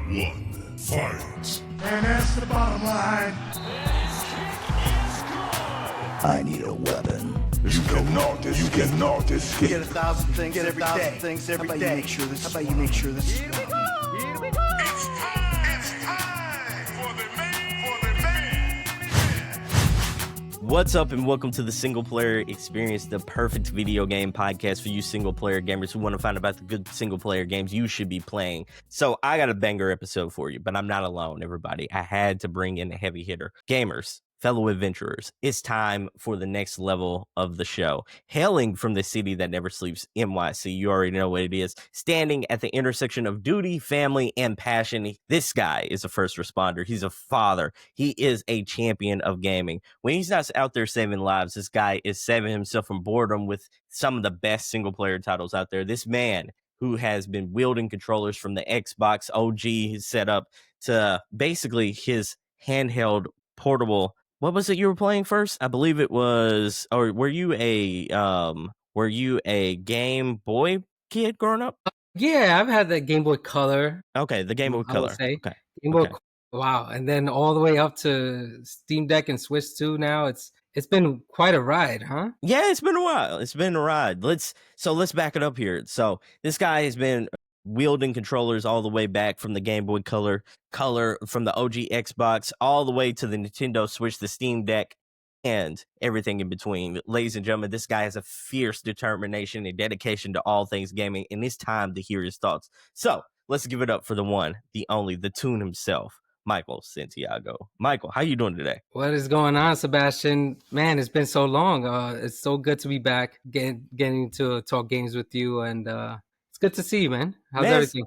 one, fight. And that's the bottom line. I need a weapon. You cannot escape. Get 1,000 things every day. How about you make sure this? It's time for the main. What's up and welcome to the Single Player Experience, the perfect video game podcast for you single player gamers who want to find about the good single player games you should be playing. So I got a banger episode for you, but I'm not alone, everybody. I had to bring in a heavy hitter. Gamers, fellow adventurers, it's time for the next level of the show. Hailing from the city that never sleeps, NYC, you already know what it is. Standing at the intersection of duty, family, and passion, this guy is a first responder. He's a father. He is a champion of gaming. When he's not out there saving lives, this guy is saving himself from boredom with some of the best single-player titles out there. This man who has been wielding controllers from the Xbox OG setup to basically his handheld portable. What was it you were playing first? I believe it was, or were you a Game Boy kid growing up? Yeah, I've had the Game Boy Color. Okay, the Game Boy I Color. would say. Okay. Game Boy, Okay. wow, and then all the way up to Steam Deck and Switch 2 now. It's been quite a ride, huh? Yeah, it's been a while. It's been a ride. Let's back it up here. So this guy has been wielding controllers all the way back from the Game Boy Color from the OG Xbox all the way to the Nintendo Switch, the Steam Deck, and everything in between. Ladies and gentlemen, this guy has a fierce determination and dedication to all things gaming, and it's time to hear his thoughts. So let's give it up for the one, the only, the Toon himself, Michael Santiago. Michael, how you doing today? What is going on, Sebastion? Man, it's been so long. It's so good to be back, getting to talk games with you, and it's good to see you, man. How's everything?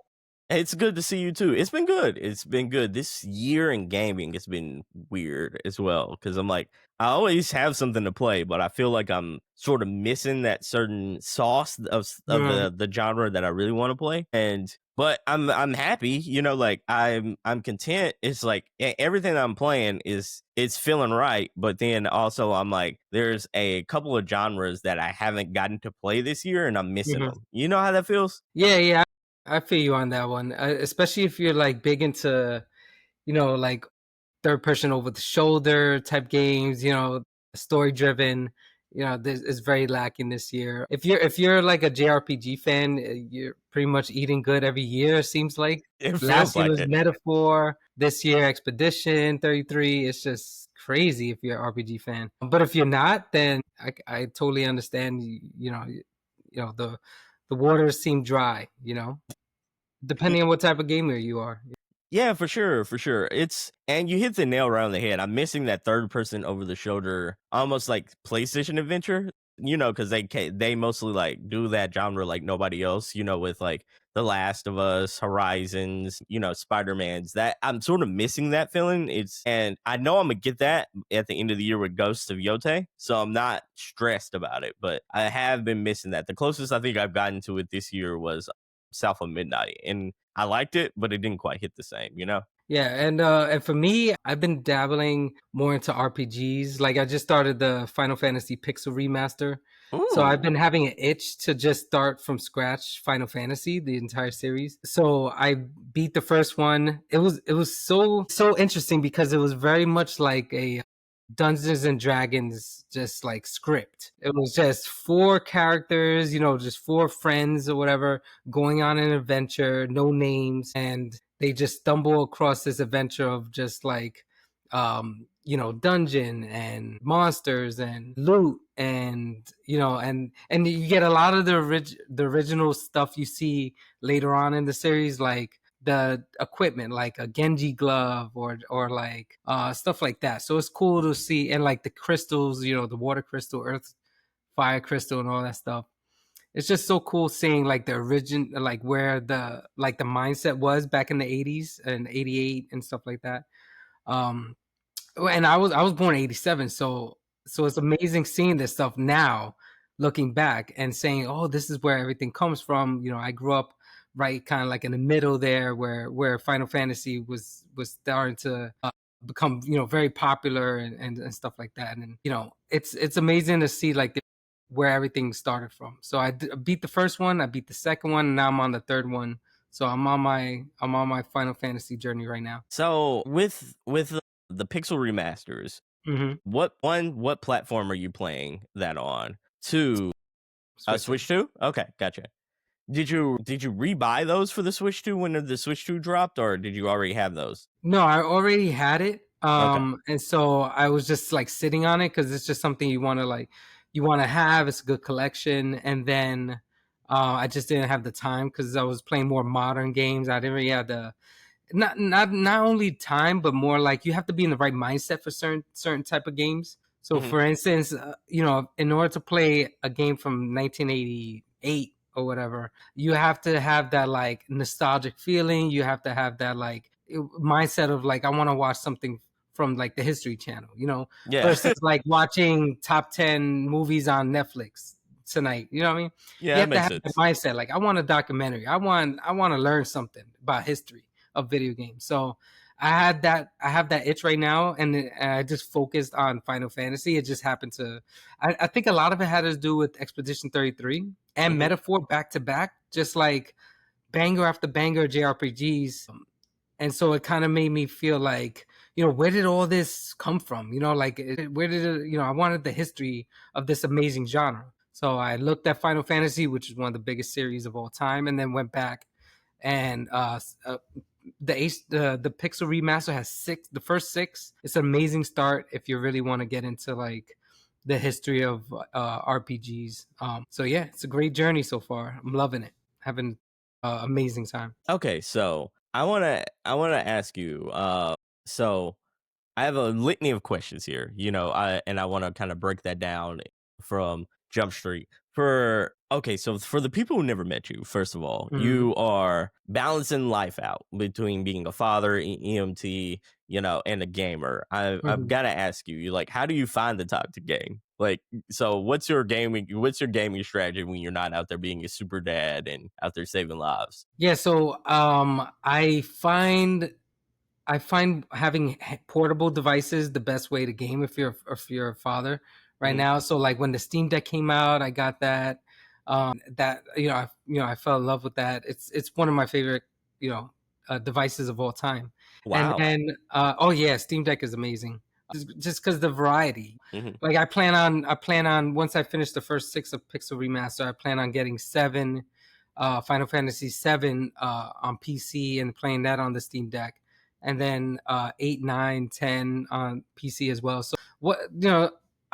It's good to see you too. It's been good. It's been good. This year in gaming has been weird as well because I'm like, I always have something to play, but I feel like I'm sort of missing that certain sauce of the genre that I really want to play. But I'm happy, you know, like I'm content. It's like everything I'm playing it's feeling right, but then also I'm like, there's a couple of genres that I haven't gotten to play this year, and I'm missing them. You know how that feels? Yeah. I feel you on that one, especially if you're like big into, you know, like third person over the shoulder type games, you know, story driven. You know, it's very lacking this year. If you're like a JRPG fan, you're pretty much eating good every year. It seems like last year was Metaphor, this year Expedition 33. It's just crazy if you're an RPG fan. But if you're not, then I totally understand. You know the waters seem dry, you know, depending on what type of gamer you are. Yeah, for sure. And you hit the nail right on the head. I'm missing that third person over the shoulder, almost like PlayStation adventure, you know, because they mostly like do that genre like nobody else, you know, with like The Last of Us, Horizons, you know, Spider-Man's. That I'm sort of missing that feeling. And I know I'm gonna get that at the end of the year with Ghosts of Yote, so I'm not stressed about it. But I have been missing that. The closest I think I've gotten to it this year was South of Midnight, and I liked it, but it didn't quite hit the same, you know? Yeah, and for me, I've been dabbling more into RPGs. Like I just started the Final Fantasy Pixel Remaster. Ooh. So I've been having an itch to just start from scratch Final Fantasy, the entire series. So I beat the first one. It was so interesting because it was very much like a Dungeons and Dragons just like script. It was just 4 characters, you know, just 4 friends or whatever going on an adventure, no names, and they just stumble across this adventure of just like you know, dungeon and monsters and loot, and you know, and you get a lot of the original stuff you see later on in the series, like the equipment, like a Genji glove or like stuff like that. So it's cool to see, and like the crystals, you know, the water crystal, earth fire crystal, and all that stuff. It's just so cool seeing like the origin, like where the mindset was back in the 80s and 88 and stuff like that. And I was born in 87, so it's amazing seeing this stuff now, looking back and saying, oh, this is where everything comes from. You know, I grew up right kind of like in the middle there where Final Fantasy was starting to become, you know, very popular and stuff like that. And you know, it's amazing to see like where everything started from. So I beat the first one, I beat the second one, and now I'm on the third one. So I'm on my Final Fantasy journey right now. So with the Pixel remasters, Mm-hmm. what platform are you playing that on? Two, Switch 2? Okay, gotcha. Did you rebuy those for the Switch 2 when the Switch 2 dropped, or did you already have those? No, I already had it. Okay. And so I was just like sitting on it because it's just something you want to have. It's a good collection. And then I just didn't have the time because I was playing more modern games. I didn't really have the not only time, but more like you have to be in the right mindset for certain type of games. So, Mhm. for instance, in order to play a game from 1988 or whatever, you have to have that like nostalgic feeling. You have to have that like mindset of like I want to watch something from like the History Channel, Yeah. versus like watching top 10 movies on Netflix tonight. You know what I mean? Yeah, You that have to makes have that sense. mindset. Like I want a documentary. I want to learn something about history of video games. So I have that itch right now, and I just focused on Final Fantasy. It just happened to, I think a lot of it had to do with Expedition 33 and Mhm. Metaphor back to back, just like banger after banger JRPGs. And so it kind of made me feel like, where did all this come from? Like where did it, I wanted the history of this amazing genre. So I looked at Final Fantasy, which is one of the biggest series of all time, and then went back and the Pixel remaster has the first six. It's an amazing start if you really want to get into like the history of RPGs. So yeah, it's a great journey so far. I'm loving it. Having amazing time. Okay, so I wanna ask you. So I have a litany of questions here. I want to kind of break that down from Jump Street. So for the people who never met you, first of all, Mhm. you are balancing life out between being a father, EMT, and a gamer. I've Mhm. got to ask you, like, how do you find the time to game? Like, so what's your gaming strategy when you're not out there being a super dad and out there saving lives? Yeah, so I find having portable devices the best way to game if you're a father right Hmm. now. So like when the Steam Deck came out, I got that. That I fell in love with that. It's one of my favorite devices of all time. And Wow. then oh yeah, Steam Deck is amazing. Just because the variety. Hmm. Like I plan on once I finish the first six of Pixel Remaster, I plan on getting seven, Final Fantasy 7 on PC and playing that on the Steam Deck, and then 8, 9, 10 on PC as well. So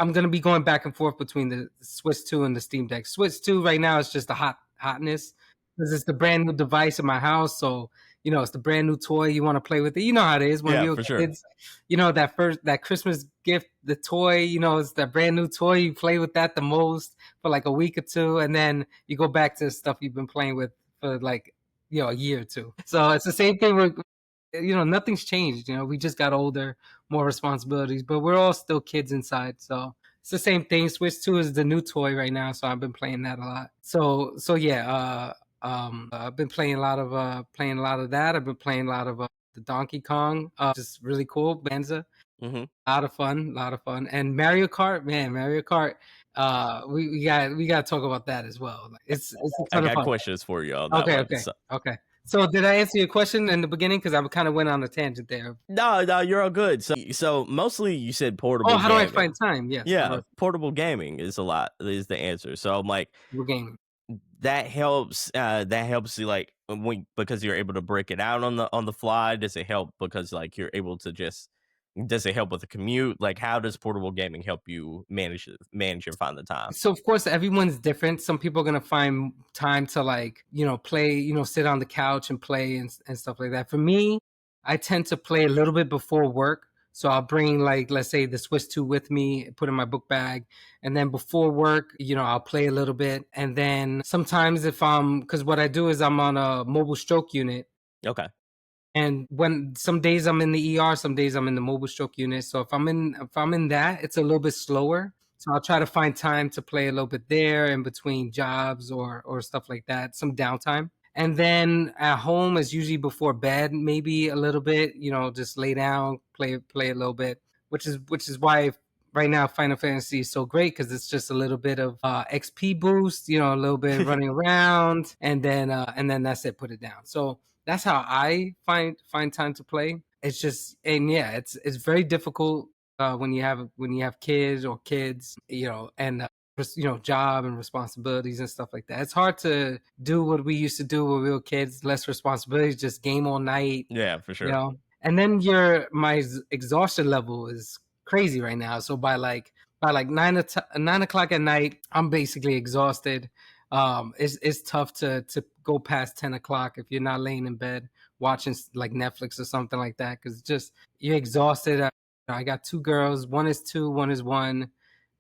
I'm gonna be going back and forth between the Switch 2 and the Steam Deck. Switch 2 right now is just the hotness because it's the brand new device in my house. So it's the brand new toy you want to play with it. You know how it is when Yeah, we were for sure. kids. That Christmas gift, the toy. It's that brand new toy. You play with that the most for like a week or two, and then you go back to stuff you've been playing with for like a year or two. So it's the same thing with nothing's changed. We just got older, more responsibilities, but we're all still kids inside. So it's the same thing. Switch 2 is the new toy right now, so I've been playing that a lot. So yeah, I've been playing a lot of that. I've been playing a lot of the Donkey Kong, just really cool. Bonanza, Hmm. a lot of fun, and Mario Kart, man, Mario Kart. We got to talk about that as well. Like, it's a I ton of got fun. questions for you on that Okay, one. okay, So, okay. So did I answer your question in the beginning? Because I kind of went on a tangent there. no, you're all good. So mostly you said Oh, portable how do I find gaming. time? Yes, Yeah, portable gaming is the answer. So I'm like, we're gaming. that helps. That helps you like because you're able to break it out on the fly. Does it help because like you're able to just? Does it help with the commute? Like, how does portable gaming help you manage and find the time? So of course everyone's different. Some people are gonna find time to like play, sit on the couch and play and stuff like that. For me, I tend to play a little bit before work. So I'll bring like let's say the Swiss 2 with me, put in my book bag, and then before work, I'll play a little bit. And then sometimes if I'm because what I do is I'm on a mobile stroke unit. Okay. And when some days I'm in the ER, some days I'm in the mobile stroke unit. So if I'm in that, it's a little bit slower. So I'll try to find time to play a little bit there in between jobs or stuff like that, some downtime. And then at home is usually before bed, maybe a little bit, just lay down, play a little bit, which is why right now Final Fantasy is so great because it's just a little bit of XP boost, a little bit running around, and then that's it. Put it down. So that's how I find time to play. It's just, and yeah, it's very difficult when you have kids or kids, and job and responsibilities and stuff like that. It's hard to do what we used to do when we were kids, less responsibilities, just game all night, Yeah, for sure. and then my exhaustion level is crazy right now. So by like 9 o'clock at night, I'm basically exhausted. It's tough to go past 10 o'clock if you're not laying in bed watching like Netflix or something like that, because just you're exhausted. I got two girls. One is 2, one is 1.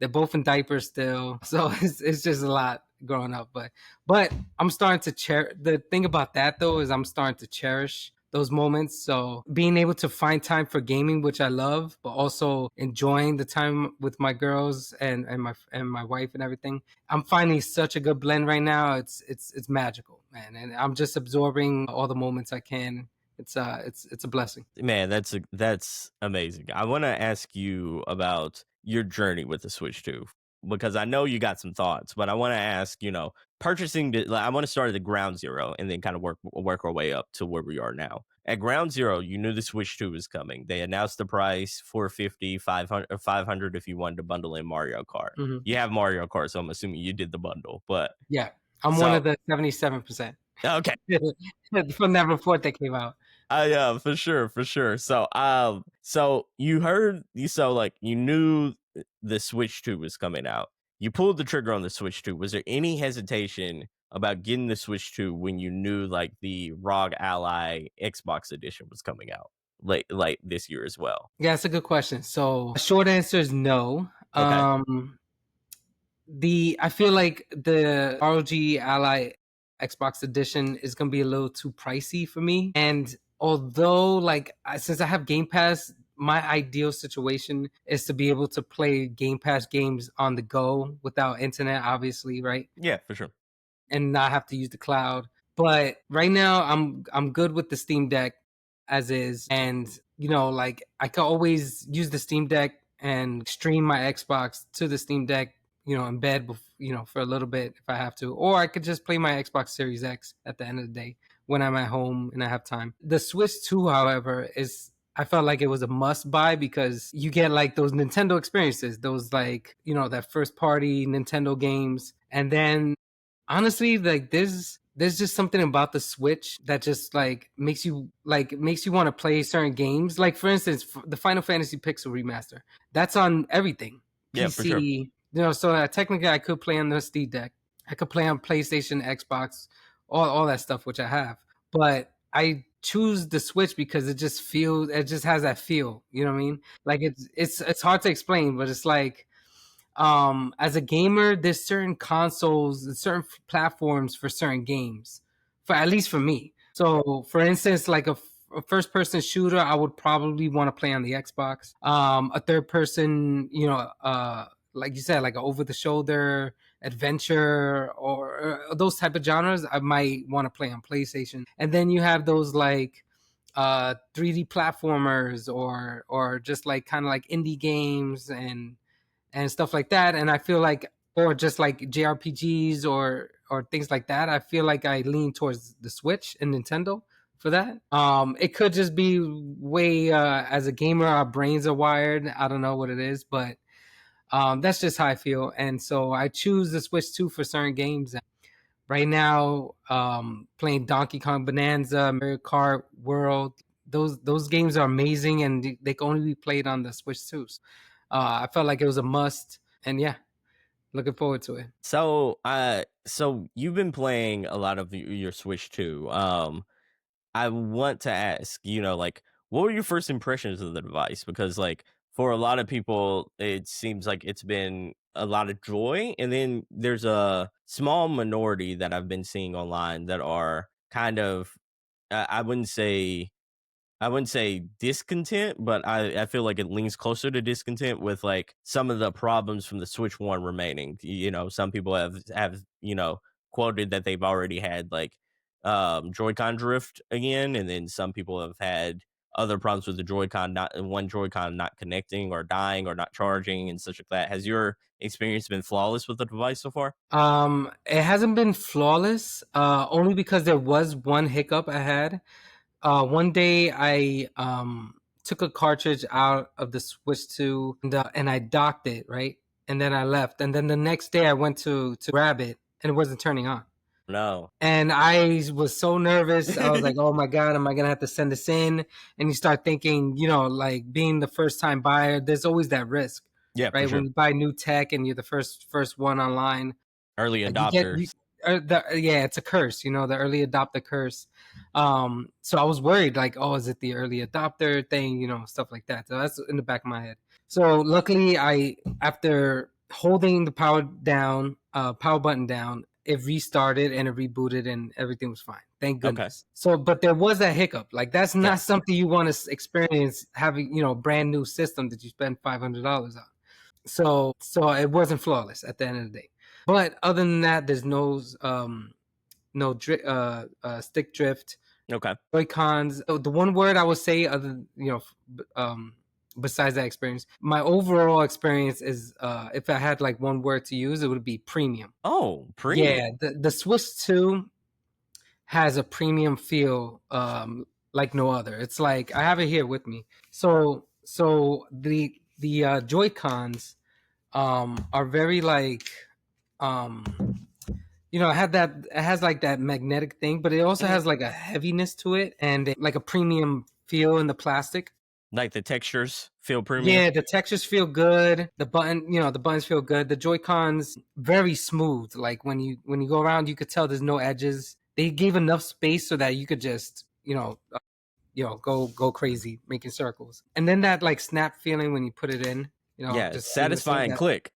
They're both in diapers still, so it's just a lot growing up. But I'm starting to cherish. The thing about that though is I'm starting to cherish those moments. So being able to find time for gaming, which I love, but also enjoying the time with my girls and my wife and everything. I'm finding such a good blend right now. It's magical, man, and I'm just absorbing all the moments I can. It's a blessing. Man, that's amazing. I want to ask you about your journey with the Switch 2, because I know you got some thoughts, but I want to ask, purchasing I want to start at the ground zero and then kind of work our way up to where we are now. At ground zero, you knew the Switch 2 was coming. They announced the price, $450, $500 if you wanted to bundle in Mario Kart. Mm-hmm. You have Mario Kart, so I'm assuming you did the bundle, but yeah, I'm one of the 77%. Okay. From that report that came out. Yeah, for sure. So you knew the Switch 2 was coming out. You pulled the trigger on the Switch 2. Was there any hesitation about getting the Switch 2 when you knew like the ROG Ally Xbox edition was coming out late this year as well? Yeah, that's a good question. So short answer is no. Okay. I feel like the ROG Ally Xbox edition is gonna be a little too pricey for me. And although since I have Game Pass, my ideal situation is to be able to play Game Pass games on the go without internet, obviously, right? Yeah, for sure. And not have to use the cloud. But right now I'm good with the Steam Deck as is. And I can always use the Steam Deck and stream my Xbox to the Steam Deck, in bed, for a little bit if I have to. Or I could just play my Xbox Series X at the end of the day when I'm at home and I have time. The Switch 2, however, I felt like it was a must buy because you get like those Nintendo experiences, those that first party Nintendo games. And then honestly, there's just something about the Switch that just makes you want to play certain games. Like for instance, the Final Fantasy Pixel remaster, that's on everything. Yeah, PC, for sure. So technically I could play on the Steam Deck. I could play on PlayStation, Xbox, all that stuff, which I have. But I choose the Switch because it just has that feel. You know what I mean? Like it's hard to explain, but it's like as a gamer, there's certain consoles and certain platforms for certain games, for at least for me. So for instance, like a first person shooter, I would probably want to play on the Xbox. A third person, like you said, like an over the shoulder adventure or those type of genres, I might want to play on PlayStation. And then you have those 3D platformers or just like kind of like indie games and stuff like that. And I feel like, or just like JRPGs or things like that, I feel like I lean towards the Switch and Nintendo for that. It could just be way as a gamer, our brains are wired. I don't know what it is, but that's just how I feel. And so I choose the Switch 2 for certain games. Right now, playing Donkey Kong Bonanza, Mario Kart World, those games are amazing, and they can only be played on the Switch 2. I felt like it was a must, and yeah, looking forward to it. So you've been playing a lot of your Switch 2. I want to ask, what were your first impressions of the device? Because for a lot of people, it seems like it's been a lot of joy, and then there's a small minority that I've been seeing online that are kind of, I wouldn't say discontent, but I feel like it leans closer to discontent with some of the problems from the Switch 1 remaining. Some people have quoted that they've already had Joy-Con drift again, and then some people have had other problems with the Joy-Con, one Joy-Con not connecting or dying or not charging and such like that. Has your experience been flawless with the device so far? It hasn't been flawless, only because there was one hiccup I had. One day I took a cartridge out of the Switch 2 and I docked it, right? And then I left. And then the next day I went to grab it and it wasn't turning on. No. And I was so nervous. I was like, oh my God, am I going to have to send this in? And you start thinking, like being the first time buyer, there's always that risk, Yeah, right? for sure. When you buy new tech and you're the first one online. Early Like adopters. yeah, it's a curse, the early adopter curse. So I was worried, like, oh, is it the early adopter thing, stuff like that. So that's in the back of my head. So luckily, after holding the power button down, it restarted and it rebooted and everything was fine. Thank goodness. So, but there was that hiccup. Like that's not something you want to experience having, brand new system that you spend $500 on. So it wasn't flawless at the end of the day. But other than that, there's no stick drift. Okay. Joy-Cons. The one word I would say, besides that experience, my overall experience is, if I had like one word to use, it would be premium. Oh, premium. Yeah, the Switch 2 has a premium feel, like no other. It's like I have it here with me. So the Joy-Cons are very like it has like that magnetic thing, but it also has like a heaviness to it and like a premium feel in the plastic. Like the textures feel premium. Yeah, the textures feel good. The buttons feel good. The Joy-Cons very smooth. Like when you go around, you could tell there's no edges. They gave enough space so that you could just go crazy making circles. And then that like snap feeling when you put it in. Just satisfying click.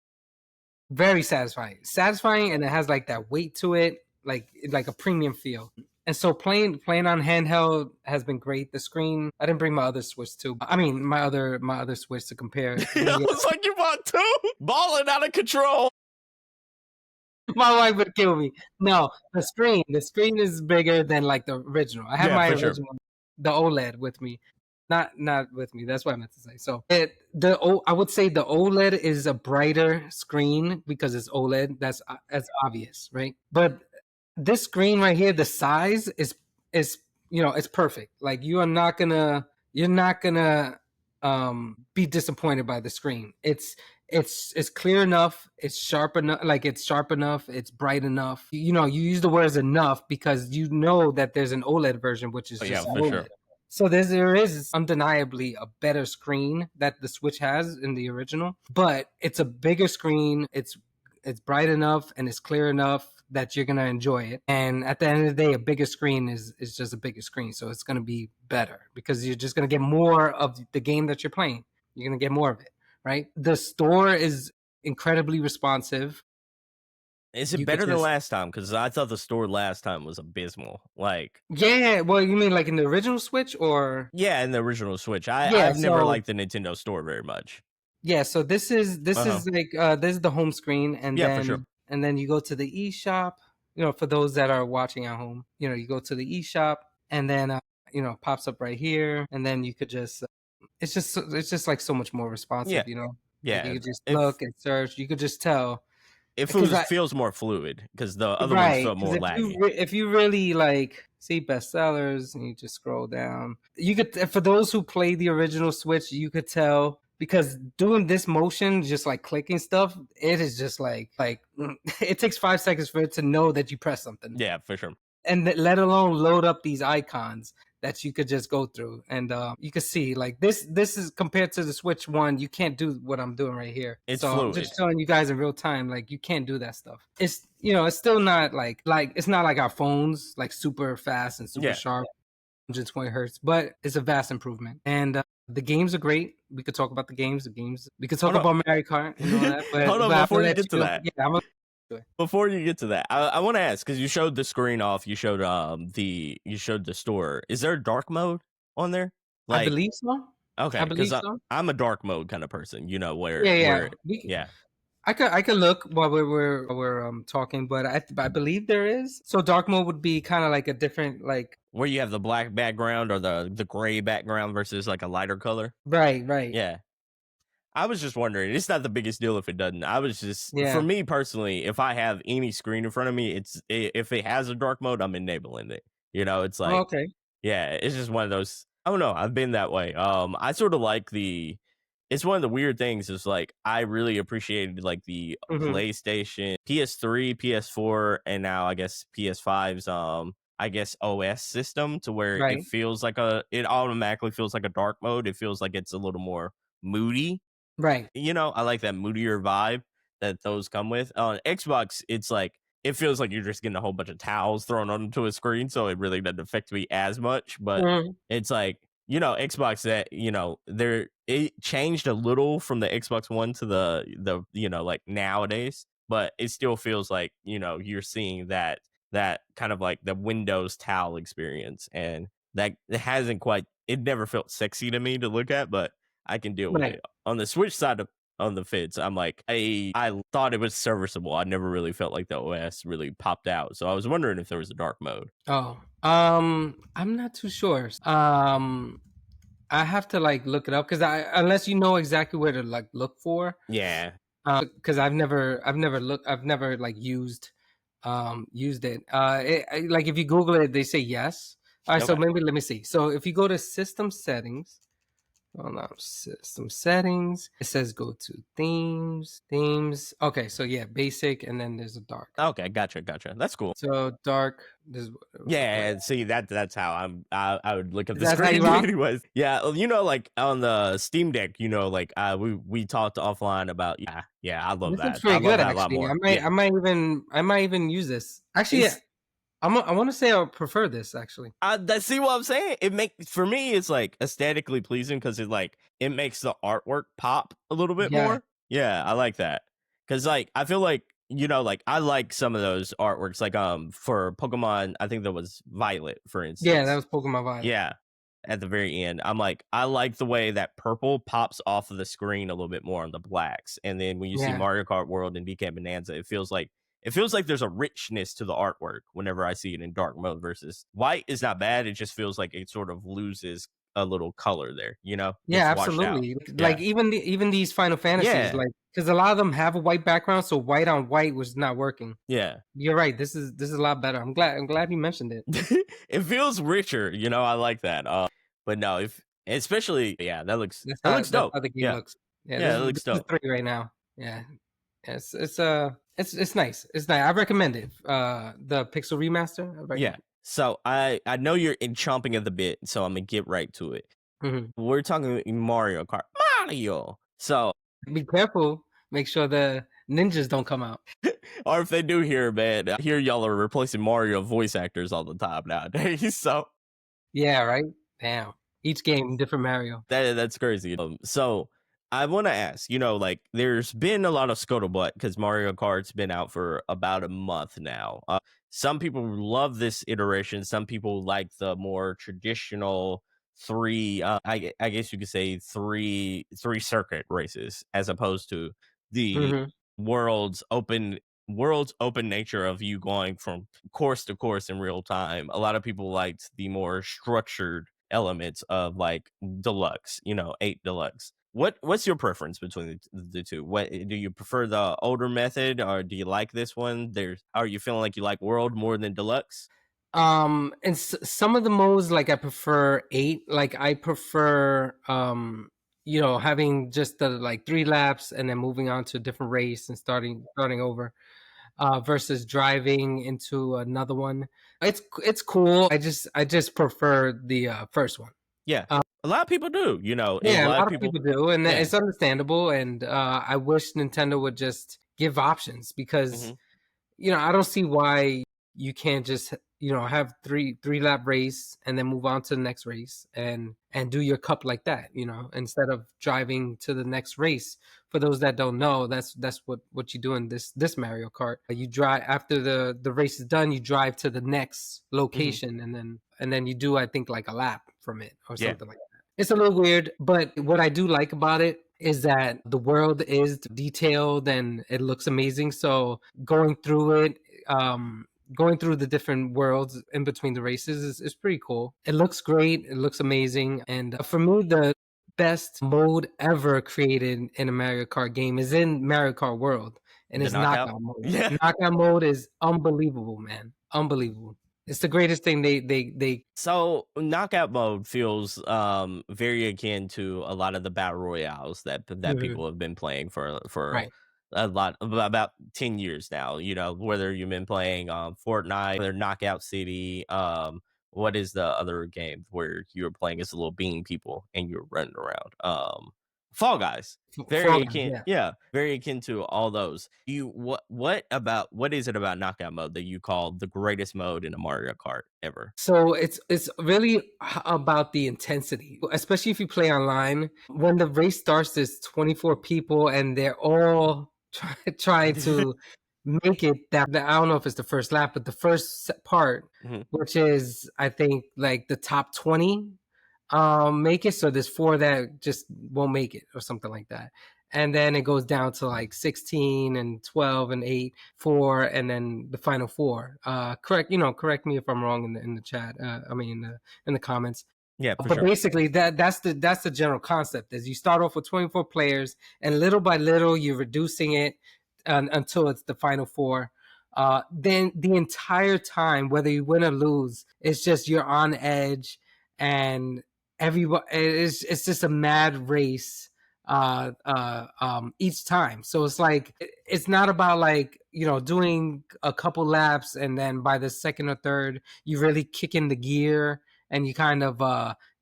Very satisfying, and it has like that weight to it, like a premium feel. And so playing on handheld has been great. The screen, I didn't bring my other Switch too. I mean, my other Switch to compare. I was like, you bought two, balling out of control. My wife would kill me. No, the screen is bigger than like the original. I have my original, the OLED with me. Not with me. That's what I meant to say. So I would say the OLED is a brighter screen because it's OLED. That's obvious, right? But this screen right here, the size is it's perfect. Like you're not gonna be disappointed by the screen. It's clear enough. It's sharp enough. Like it's sharp enough. It's bright enough. You use the words enough because you know that there's an OLED version, which is just OLED. Sure. So there is undeniably a better screen that the Switch has in the original, but it's a bigger screen. It's bright enough and it's clear enough that you're gonna enjoy it. And at the end of the day, a bigger screen is just a bigger screen, so it's gonna be better because you're just gonna get more of the game that you're playing. You're gonna get more of it, right? The store is incredibly responsive. Is it better than last time? Because I thought the store last time was abysmal. Like, yeah, well, you mean like in the original Switch, or in the original Switch? I've never liked the Nintendo store very much. Yeah, so this is like this is the home screen, and then for sure. And then you go to the eShop. For those that are watching at home, you go to the eShop, and then it pops up right here, and then you could just it's just like so much more responsive. Yeah. Like you could just look and search. You could just tell. It feels more fluid because the other ones felt more laggy. If you really like see bestsellers and you just scroll down, you could, for those who play the original Switch, you could tell because doing this motion, just like clicking stuff, it is just like it takes 5 seconds for it to know that you press something. Yeah, for sure. And let alone load up these icons that you could just go through, and you could see like this is compared to the Switch 1, you can't do what I'm doing right here. It's so fluid. I'm just showing you guys in real time, like you can't do that stuff. It's it's still not like it's not like our phones, like super fast and super sharp, 120 hertz, but it's a vast improvement. And the games are great. We could talk about the games. We could talk about Mario Kart and all that. But hold on, before you get to that. Yeah, before you get to that, I want to ask, because you showed the screen off, you showed the store. Is there a dark mode on there? I believe so. Okay, I believe so. I'm a dark mode kind of person. Where yeah. yeah. I could look while we're talking, but I believe there is. So dark mode would be kind of like a different like Where you have the black background or the gray background versus like a lighter color. right. Yeah. I was just wondering. It's not the biggest deal if it doesn't. I was just, for Yeah. me personally, if I have any screen in front of me, if it has a dark mode, I'm enabling it. It's Oh, like, okay. yeah, it's just one of those. I don't know. I've been that way. I sort of like the. It's one of the weird things is like I really appreciated like the Hmm. PlayStation, PS3, PS4, and now I guess PS5's I guess OS system to where it Right. feels like it automatically feels like a dark mode. It feels like it's a little more moody. Right. I like that moodier vibe that those come with. On Xbox, it's like it feels like you're just getting a whole bunch of towels thrown onto a screen, so it really doesn't affect me as much. But Mhm. it's like Xbox that there it changed a little from the Xbox One to the like nowadays, but it still feels like you're seeing that kind of like the Windows towel experience, and that it hasn't quite. It never felt sexy to me to look at, but I can deal with Right. it. On the Switch side of on the fits, I'm like, I thought it was serviceable. I never really felt like the OS really popped out. So I was wondering if there was a dark mode. Oh, I'm not too sure. I have to like look it up because I unless you know exactly where to like look for. Yeah. Because I've never like used it. Like if you Google it, they say yes. All right, so Okay. maybe let me see. So if you go to system settings, hold on, system settings, it says go to themes. Okay, so yeah, basic, and then there's a dark. Okay. Gotcha. That's cool. So dark. This is what it would look like. Yeah, see that's how I would look at the That's how you screen rock? anyways. Yeah, like on the Steam Deck, like we talked offline about yeah, I love This looks that. I pretty love good, that a lot actually. more. Yeah. I might even use this. Actually, yeah, It's I want to say I prefer this actually. see what I'm saying? For me it's like aesthetically pleasing because it makes the artwork pop a little bit Yeah, more. Yeah, I like that. Cause like I feel like like I like some of those artworks like for Pokemon, I think that was Violet, for yeah, that instance. was Pokemon Violet. Yeah. At the very end, I'm like, I like the way that purple pops off of the screen a little bit more on the blacks. And then when you see Yeah, Mario Kart World and DK Bonanza, it feels like there's a richness to the artwork whenever I see it in dark mode versus white is not bad. It just feels like it sort of loses a little color there, yeah, It's washed out. absolutely. Yeah. Like even these Final Fantasies, Yeah. like because a lot of them have a white background, so white on white was not working. Yeah. You're right. This is a lot better. I'm glad you mentioned it. It feels richer, I like that. But no, if especially yeah, that looks That's dope. how the game Yeah. looks. Yeah, Yeah, that this looks is dope. 3 right now. Yeah, it's nice. It's nice. I recommend it. The Pixel remaster. I Yeah. recommend. So I know you're in chomping at the bit, so I'm gonna get right to it. Mhm. We're talking Mario Kart. Mario. So, Be careful. Make sure the ninjas don't come out. or if they do hear, man, I hear y'all are replacing Mario voice actors all the time nowadays. So Yeah, right. Damn. Each game different Mario. that's crazy. So I want to ask, like there's been a lot of scuttlebutt because Mario Kart's been out for about a month now. Some people love this iteration. Some people like the more traditional three. I guess you could say three circuit races as opposed to the Hmm. world's open world's open nature of you going from course to course in real time. A lot of people liked the more structured elements of like deluxe, 8 deluxe. What's your preference between the two? What do you prefer, the older method, or do you like this one? Are you feeling like you like world more than deluxe? And some of the modes, like I prefer 8. Like I prefer, having just the like 3 laps and then moving on to a different race and starting over. Versus driving into another one. It's cool. I just prefer the first one. Yeah, Um, a lot of people do. A yeah, a lot of lot of people. people do, and Yeah. it's understandable. And I wish Nintendo would just give options because Hmm. I don't see why you can't just have three lap race and then move on to the next race and do your cup like that, instead of driving to the next race. For those that don't know, that's what you do in this Mario Kart. You drive after the race is done, you drive to the next Hmm. location and then you do, I think, like a lap from it or Yeah. something like that. It's a little weird, but what I do like about it is that the world is detailed and it looks amazing. So going through it, going through the different worlds in between the races is pretty cool. It looks great. It looks amazing. And for me, the best mode ever created in a Mario Kart game is in Mario Kart World, and The it's knockout? knockout mode. Yeah. Knockout mode is unbelievable, man. Unbelievable. It's the greatest thing they So knockout mode feels very akin to a lot of the battle royales that Mhm. people have been playing for Right. a lot about 10 years now. Whether you've been playing Fortnite, whether Knockout City, what is the other game where you were playing as little bean people and you were running around? Fall Guys. Fall Very Guys, akin, yeah. yeah, very akin to all those. What is it about knockout mode that you call the greatest mode in a Mario Kart ever? So it's really about the intensity, especially if you play online. When the race starts, there's 24 people, and they're all trying to make it. I don't know if it's the first lap, but the first part, Mhm. which is I think like the top 20, make it. So there's 4 that just won't make it, or something like that. And then it goes down to like 16 and 12 and 8, 4, and then the final 4. Correct me if I'm wrong in the chat. I mean in the comments. Yeah, for But sure. basically that's the general concept is you start off with 24 players, and little by little you're reducing it until it's the final 4. Then the entire time, whether you win or lose, it's just you're on edge, and everyone it's just a mad race each time. So it's like it's not about like doing a couple laps and then by the second or third you really kick in the gear and you kind of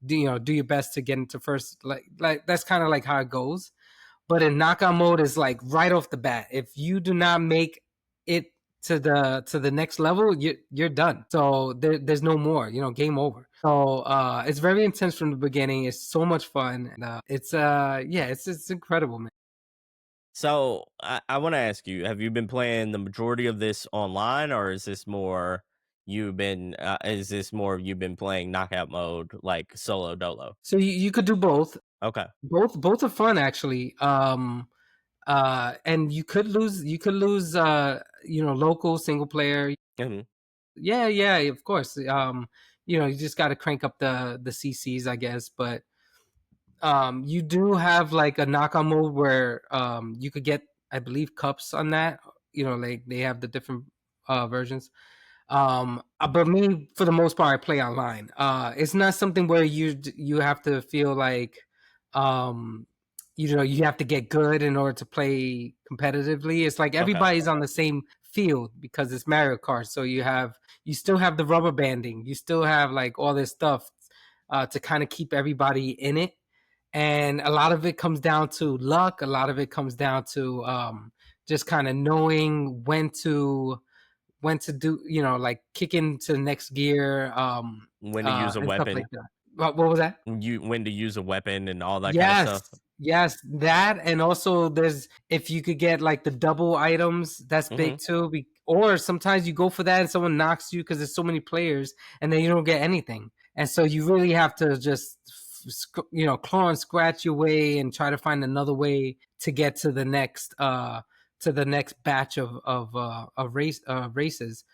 do your best to get into first, like that's kind of like how it goes. But in knockout mode is like right off the bat, if you do not make it to the next level, you're done. So there's no more, game over. So it's very intense from the beginning. It's so much fun. And, it's incredible, man. So I want to ask you: have you been playing the majority of this online, or is this more you've been playing knockout mode like solo dolo? So you could do both. Okay. Both are fun actually. And you could lose local single player. Mhm. Yeah, of course. You just got to crank up the CCs, I guess. But you do have like a knockout mode where you could get, I believe, cups on that. Like they have the different versions. But me, for the most part, I play online. It's not something where you have to feel like, um, you have to get good in order to play competitively. It's like Okay. everybody's on the same field because it's Mario Kart. So you still have the rubber banding. You still have like all this stuff to kind of keep everybody in it. And a lot of it comes down to luck. A lot of it comes down to just kind of knowing when to do, like kick into the next gear, When to use a and stuff like weapon, that. What was that? when to use a weapon, and all that kind of Yes, stuff. yes, that, and also there's if you could get like the double items, that's Hmm. big too. Or sometimes you go for that and someone knocks you because there's so many players, and then you don't get anything, and so you really have to just claw and scratch your way and try to find another way to get to the next batch of races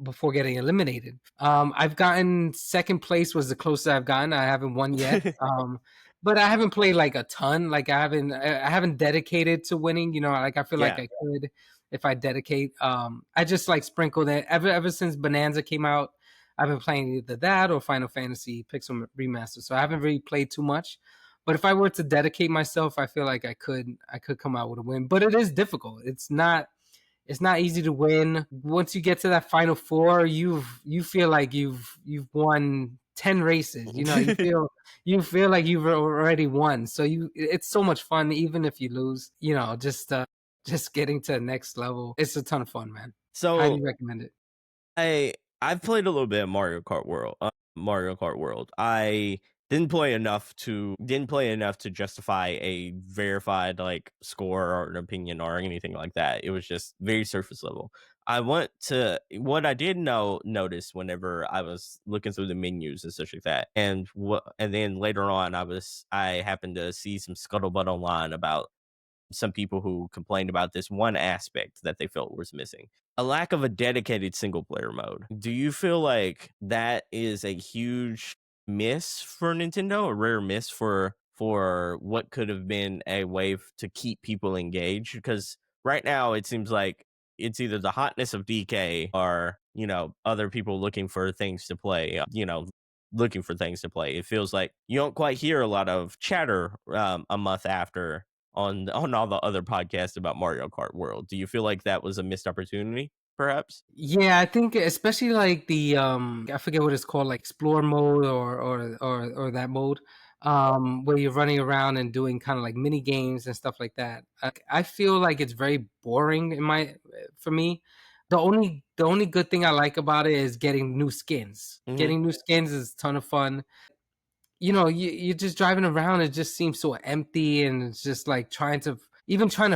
before getting eliminated. I've gotten second place was the closest I've gotten. I haven't won yet. But I haven't played like a ton. Like I haven't dedicated to winning. Like I feel like Yeah. I could if I dedicate. I just like sprinkled it ever since Bonanza came out. I've been playing either that or Final Fantasy Pixel Remaster. So I haven't really played too much. But if I were to dedicate myself, I feel like I could come out with a win. But it is difficult. It's not easy to win. Once you get to that final 4, you feel like you've won 10 races. You feel like you've already won. So it's so much fun even if you lose. Just getting to the next level. It's a ton of fun, man. So Highly recommend it. I've played a little bit of Mario Kart World. I didn't play enough to justify a verified like score or an opinion or anything like that. It was just very surface level. What I did notice whenever I was looking through the menus and such like that, and then later on I happened to see some scuttlebutt online about some people who complained about this one aspect that they felt was missing: a lack of a dedicated single player mode. Do you feel like that is a huge miss for Nintendo, a rare miss for what could have been a way to keep people engaged? Because right now it seems like it's either the hotness of DK or, other people looking for things to play, looking for things to play. It feels like you don't quite hear a lot of chatter a month after on all the other podcasts about Mario Kart World. Do you feel like that was a missed opportunity, perhaps? Yeah, I think especially like the I forget what it's called, like explore mode or that mode, where you're running around and doing kind of like mini games and stuff like that. I feel like it's very boring for me. The only good thing I like about it is getting new skins. Hmm. Getting new skins is a ton of fun. You're just driving around. It just seems so empty, and it's just like trying to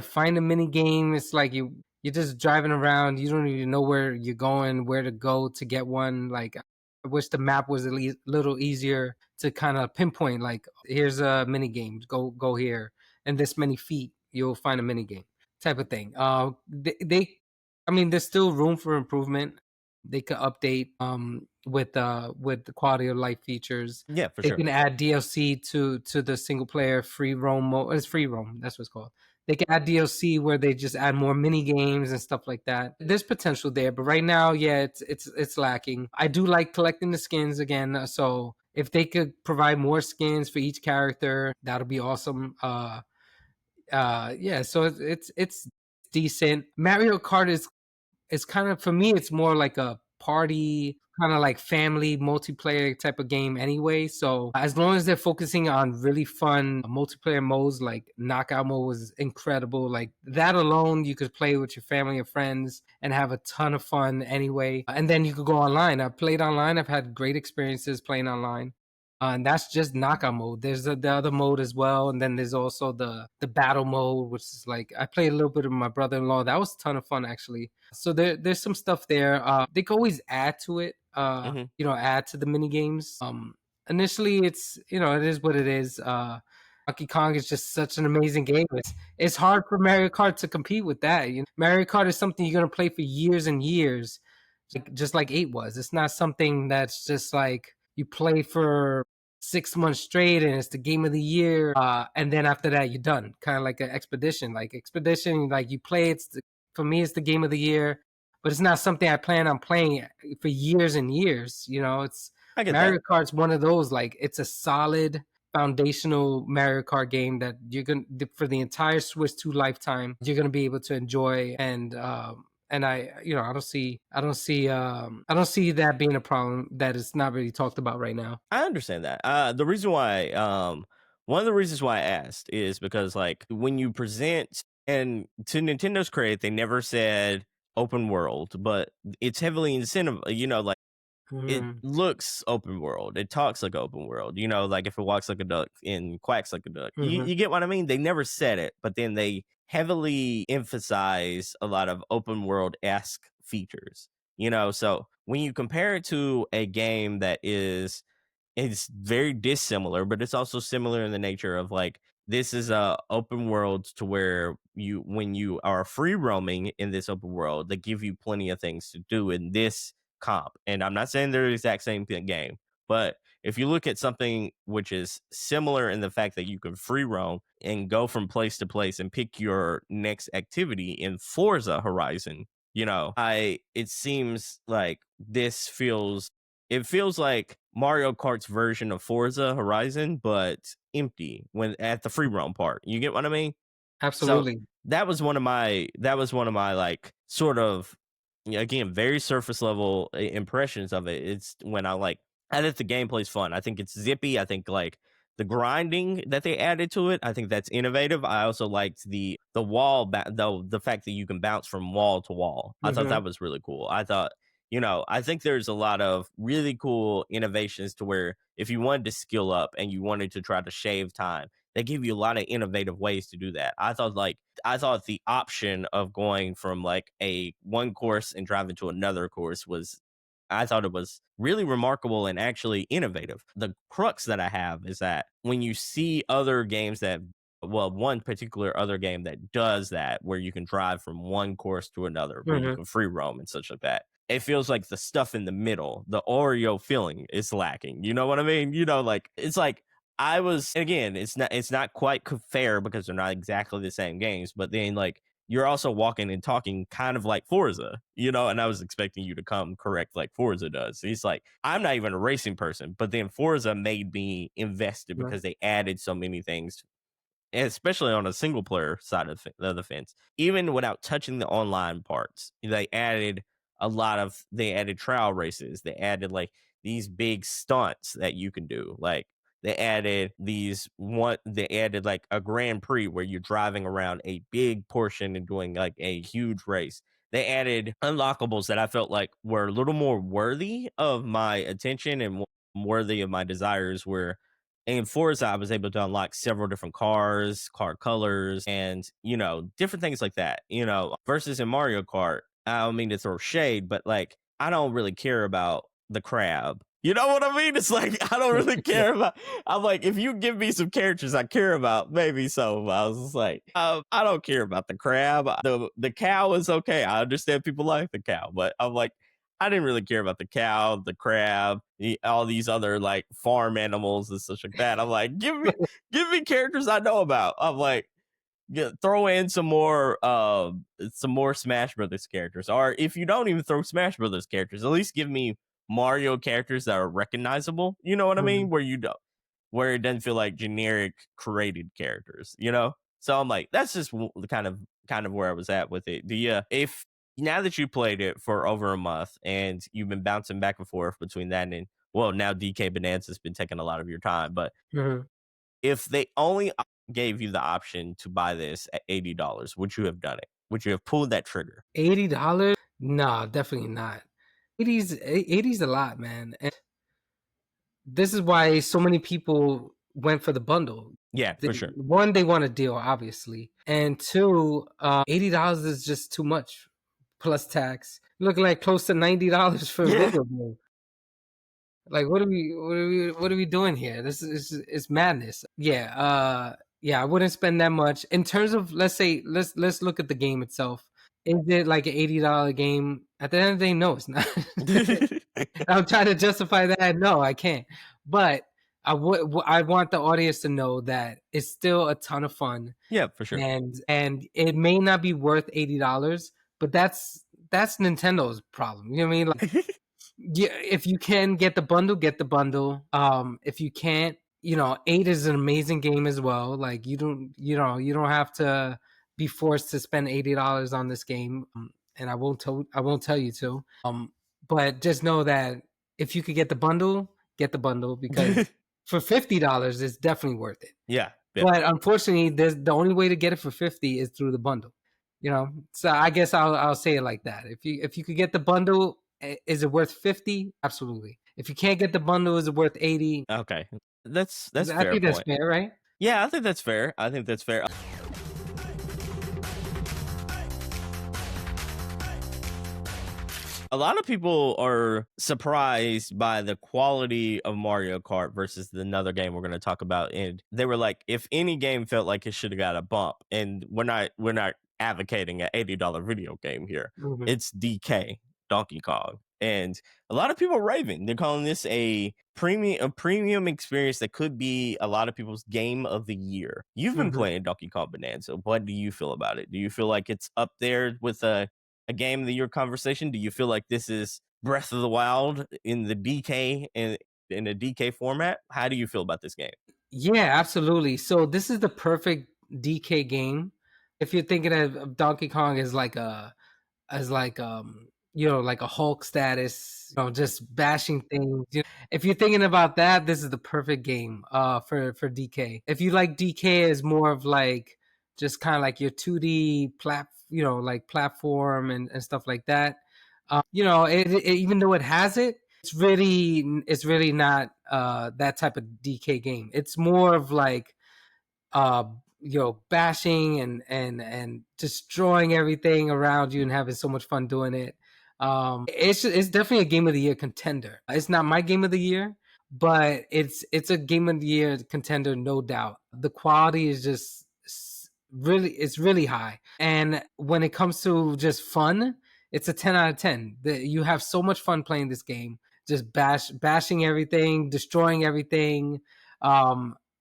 find a mini game. It's like you're just driving around. You don't even know where you're going, where to go to get one. Like, I wish the map was at least a little easier to kind of pinpoint. Like, here's a mini game. Go here, and this many feet you'll find a mini game type of thing. I mean, there's still room for improvement. They could update with the quality of life features. Yeah, for They sure. can add DLC to the single player free roam mode. It's free roam. That's what it's called. They can add DLC where they just add more mini games and stuff like that. There's potential there, but right now, yeah, it's lacking. I do like collecting the skins again, so if they could provide more skins for each character, that'll be awesome. Yeah, so it's decent. Mario Kart is it's kind of, for me, it's more like a party, kind of like family multiplayer type of game anyway. So as long as they're focusing on really fun multiplayer modes, like knockout mode was incredible. Like that alone, you could play with your family and friends and have a ton of fun anyway. And then you could go online. I've played online. I've had great experiences playing online. And that's just knockout mode. There's the other mode as well, and then there's also the battle mode, which is like I played a little bit with my brother-in-law. That was a ton of fun actually. So there's some stuff there. They can always add to it. Hmm. Add to the mini games. Initially, it is what it is. Donkey Kong is just such an amazing game. It's hard for Mario Kart to compete with that. Mario Kart is something you're gonna play for years and years, just like 8 was. It's not something that's just like you play for 6 months straight and it's the game of the year. And then after that, you're done. Kind of like an expedition. Like expedition, like you play, for me, it's the game of the year, but it's not something I plan on playing for years and years. It's I get that. Mario Kart's one of those, like it's a solid foundational Mario Kart game that you're gonna, for the entire Switch 2 lifetime, you're gonna be able to enjoy. And I don't see that being a problem that is not really talked about right now. I understand that. The reason why, one of the reasons why I asked is because, like, when you present, and to Nintendo's credit, they never said open world, but it's heavily incentive. Like it Mhm. looks open world. It talks like open world. Like if it walks like a duck and quacks like a duck. You Mhm. you get what I mean? They never said it, but then they heavily emphasize a lot of open world esque features. So when you compare it to a game that is it's very dissimilar, but it's also similar in the nature of like this is a open world to where when you are free roaming in this open world, they give you plenty of things to do in this comp. And I'm not saying they're the exact same game, but if you look at something which is similar in the fact that you can free roam and go from place to place and pick your next activity in Forza Horizon, it seems like it feels like Mario Kart's version of Forza Horizon, but empty when at the free roam part. You get what I mean? So Absolutely. that was one of my like sort of, again, very surface level impressions of it. It's when I think the gameplay's fun. I think it's zippy. I think like the grinding that they added to it, I think that's innovative. I also liked the fact that you can bounce from wall to wall. I thought Mhm. that was really cool. I thought I think there's a lot of really cool innovations to where if you wanted to skill up and you wanted to try to shave time, they give you a lot of innovative ways to do that. I thought the option of going from like a one course and driving to another course was I thought it was really remarkable and actually innovative. The crux that I have is that when you see other games that, well, one particular other game that does that, where you can drive from one course to another, where you Mhm. can free roam and such like that, it feels like the stuff in the middle, the Oreo feeling is lacking. You know what I mean? Like it's like I was, and again, it's not quite fair because they're not exactly the same games, but then like you're also walking and talking kind of like Forza, and I was expecting you to come correct like Forza does. He's like, I'm not even a racing person, but then Forza made me invested Right. because they added so many things, especially on a single player side of the fence. Even without touching the online parts, they added trial races. They added like these big stunts that you can do. Like they added like a Grand Prix where you're driving around a big portion and doing like a huge race. They added unlockables that I felt like were a little more worthy of my attention and worthy of my desires, where in Forza, I was able to unlock several different cars, car colors, and different things like that. Versus in Mario Kart, I don't mean to throw shade, but like I don't really care about the crab. You know what I mean? It's like I don't really care about. I'm like, if you give me some characters I care about, maybe so. But I was just like, I don't care about the crab. The cow is okay. I understand people like the cow, but I'm like, I didn't really care about the cow, the crab, all these other like farm animals and such like that. I'm like, give me characters I know about. I'm like, throw in some more Smash Brothers characters, or if you don't even throw Smash Brothers characters, at least give me Mario characters that are recognizable. You know what I mean? Mhm. Where it doesn't feel like generic created characters. So I'm like, that's just kind of where I was at with it. If now that you played it for over a month and you've been bouncing back and forth between that and, well, now DK Bonanza has been taking a lot of your time, but Mhm. if they only gave you the option to buy this at $80, would you have done it? Would you have pulled that trigger? $80? Nah, definitely not. 80's a lot, man. And this is why so many people went for the bundle. Yeah, They, for sure. one, they want a deal, obviously, and two, $80 is just too much plus tax. Looking like close to $90 for a Yeah. video game. Like, what are we doing here? This is madness. Yeah, I wouldn't spend that much. In terms of, let's look at the game itself. Is it like an $80 game? At the end of the day, no, it's not. I'm trying to justify that. No, I can't. But I want the audience to know that it's still a ton of fun, Yeah, for sure. and it may not be worth $80, but that's Nintendo's problem. You know what I mean? Like, yeah, if you can get the bundle, get the bundle. If you can't, 8 is an amazing game as well. Like, you don't have to be forced to spend $80 on this game. And I won't tell you to. But just know that if you could get the bundle, because for $50 it's definitely worth it. Yeah. But unfortunately, there's the only way to get it for 50 is through the bundle. So I guess I'll say it like that. If you could get the bundle, is it worth 50? Absolutely. If you can't get the bundle, is it worth 80? Okay. That's I fair think that's point. fair, right? Yeah, I think that's fair. I think that's fair. A lot of people are surprised by the quality of Mario Kart versus another game we're going to talk about, and they were like, if any game felt like it should have got a bump, and we're not advocating an $80 video game here. Mhm. It's DK, Donkey Kong, and a lot of people are raving. They're calling this a premium experience that could be a lot of people's game of the year. You've been Mhm. playing Donkey Kong Bonanza. What do you feel about it? Do you feel like it's up there with a game of the year conversation? Do you feel like this is Breath of the Wild in the DK in a DK format? How do you feel about this game? Yeah, absolutely. So this is the perfect DK game. If you're thinking of Donkey Kong as like like a Hulk status, just bashing things. If you're thinking about that, this is the perfect game for DK. If you like DK as more of like just kind of like your 2D like platform and stuff like that, Even though it has it, it's really not that type of DK game. It's more of like uh bashing and destroying everything around you and having so much fun doing it. It's definitely a game of the year contender. It's not my game of the year, but it's a game of the year contender, no doubt. The quality is just it's really high, and when it comes to just fun, it's a 10 out of 10. You have so much fun playing this game, just bashing everything, destroying everything.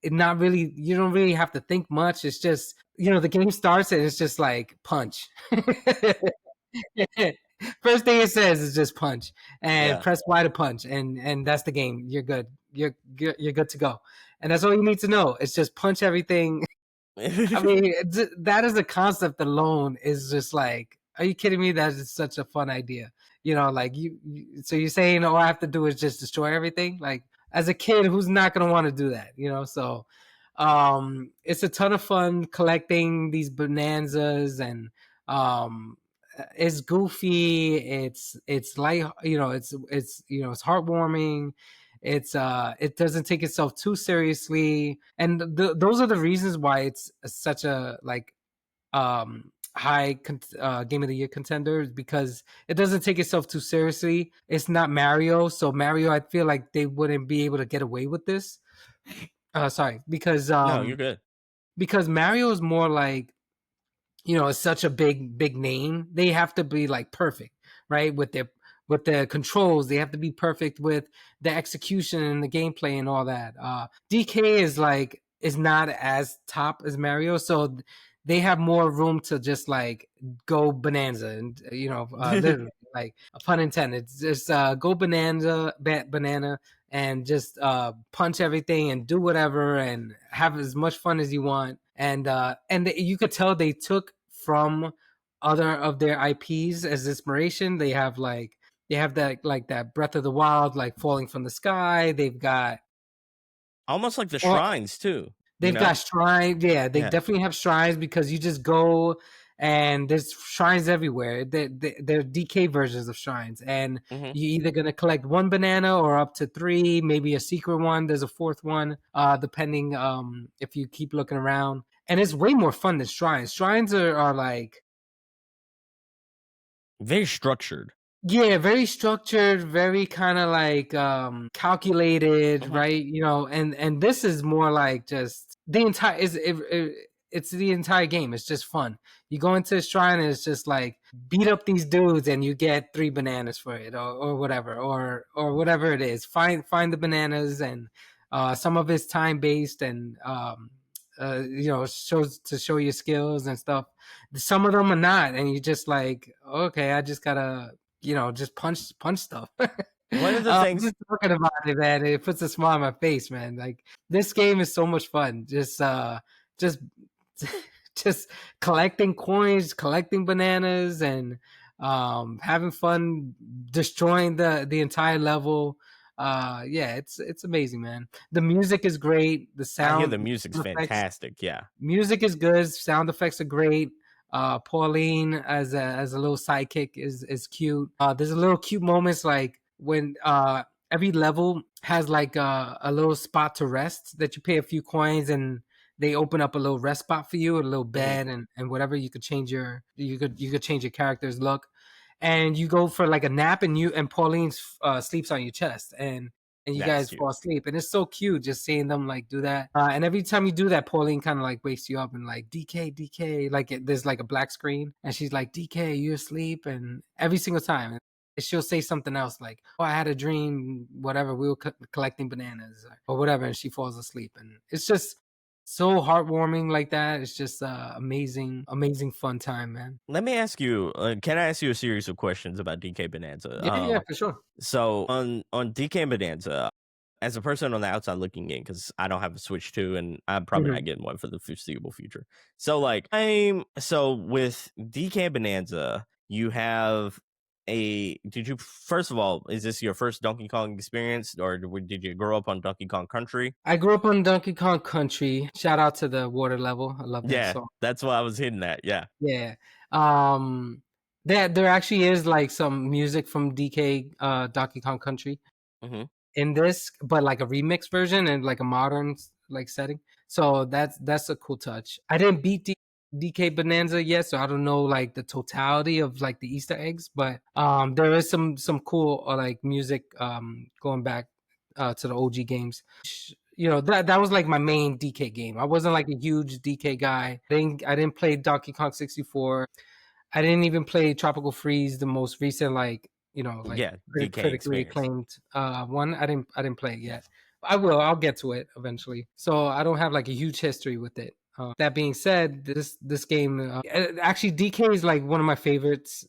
Not really, you don't really have to think much. It's just, the game starts and it's just like punch. First thing it says is just punch and press Y to punch, and that's the game. You're good. You're good to go, and that's all you need to know. It's just punch everything. I mean, that is a concept alone is just like, are you kidding me? That is such a fun idea. Like so you're saying all I have to do is just destroy everything? Like, as a kid, who's not gonna want to do that? So it's a ton of fun collecting these bonanzas, and it's goofy, it's light, it's heartwarming, it doesn't take itself too seriously, and those are the reasons why it's such a like high game of the year contender, because it doesn't take itself too seriously. It's not Mario, so Mario, I feel like they wouldn't be able to get away with this. Sorry, because no, you're good. Because Mario is more like, it's such a big name. They have to be like perfect, right? With the controls, they have to be perfect with the execution and the gameplay and all that. DK is not as top as Mario, so they have more room to just like go bonanza, and literally, like a pun intended, just go banana, and just punch everything and do whatever and have as much fun as you want. And you could tell they took from other of their IPs as inspiration. They have that, like that Breath of the Wild, like falling from the sky. They've got almost like the shrines too. They've got shrines. Yeah, they definitely have shrines, because you just go and there's shrines everywhere. They're DK versions of shrines, and you're either going to collect one banana or up to 3, maybe a secret one. There's a 4th one, depending if you keep looking around. And it's way more fun than shrines. Shrines are like very structured. Yeah, very structured, very kind of like calculated, right? And this is more like just the entire it's the entire game. It's just fun. You go into a shrine and it's just like beat up these dudes and you get 3 bananas for it, or whatever, or whatever it is. Find the bananas, and some of it's time based, and shows to show your skills and stuff. Some of them are not, and you just like, okay, I just gotta just punch stuff. One of the things, just talking about it, man, it puts a smile on my face, man. Like, this game is so much fun. Just collecting coins, collecting bananas, and having fun destroying the entire level. It's amazing, man. The music is great. The sound, I hear the music's fantastic. Yeah, music is good. Sound effects are great. Pauline as a little sidekick is cute. There's a little cute moments, like when every level has like a little spot to rest that you pay a few coins, and they open up a little rest spot for you, a little bed, and whatever. You could change your change your character's look, and you go for like a nap, and Pauline sleeps on your chest, and you guys fall asleep, and it's so cute just seeing them like do that. And every time you do that, Pauline kind of like wakes you up and like, DK, like there's like a black screen, and she's like, DK, you asleep? And every single time she'll say something else like, oh, I had a dream, whatever, we were collecting bananas or whatever, and she falls asleep, and it's just so heartwarming like that. It's just amazing fun time, man. Let me ask you, can I ask you a series of questions about DK Bonanza? Yeah, for sure. So on DK Bonanza, as a person on the outside looking in, because I don't have a Switch 2 and I'm probably not getting one for the foreseeable future. So like so with DK Bonanza, you have first of all, is this your first Donkey Kong experience, or did you grow up on Donkey Kong Country? I grew up on Donkey Kong Country. Shout out to the water level. I love that song. That's what I was hitting at. Yeah. Yeah. There actually is like some music from DK Donkey Kong Country Hmm. in this, but like a remix version and like a modern like setting. So that's a cool touch. I didn't beat DK Bonanza yet, so I don't know like the totality of like the Easter eggs, but there is some cool like music going back to the OG games. You know, that was like my main DK game. I wasn't like a huge DK guy. I didn't play Donkey Kong 64. I didn't even play Tropical Freeze, the most recent, like like Yeah, DK critically experience. acclaimed one. I didn't play it yet. I will. I'll get to it eventually. So I don't have like a huge history with it. That being said, this game actually DK is like one of my favorites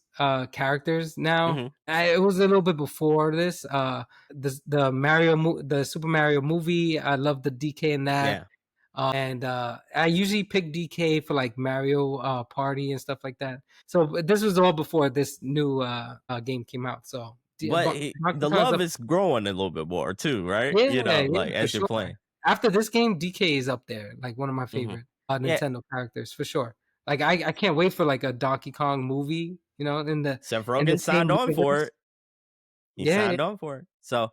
characters now. Hmm. It was a little bit before this. The the Super Mario movie. I love the DK in that. Yeah. And I usually pick DK for like Mario Party and stuff like that. So this was all before this new game came out. So But Donkey the Kong's love up. is growing a little bit more too, right? Yeah, You know, yeah, like for as you're sure. playing. After this game, DK is up there, like one of my Hmm. favorite Yeah, Nintendo characters for sure. Like I can't wait for like a Donkey Kong movie, Seth in the Rogen same signed on for universe. it. He Yeah, yeah. signed on for it. So,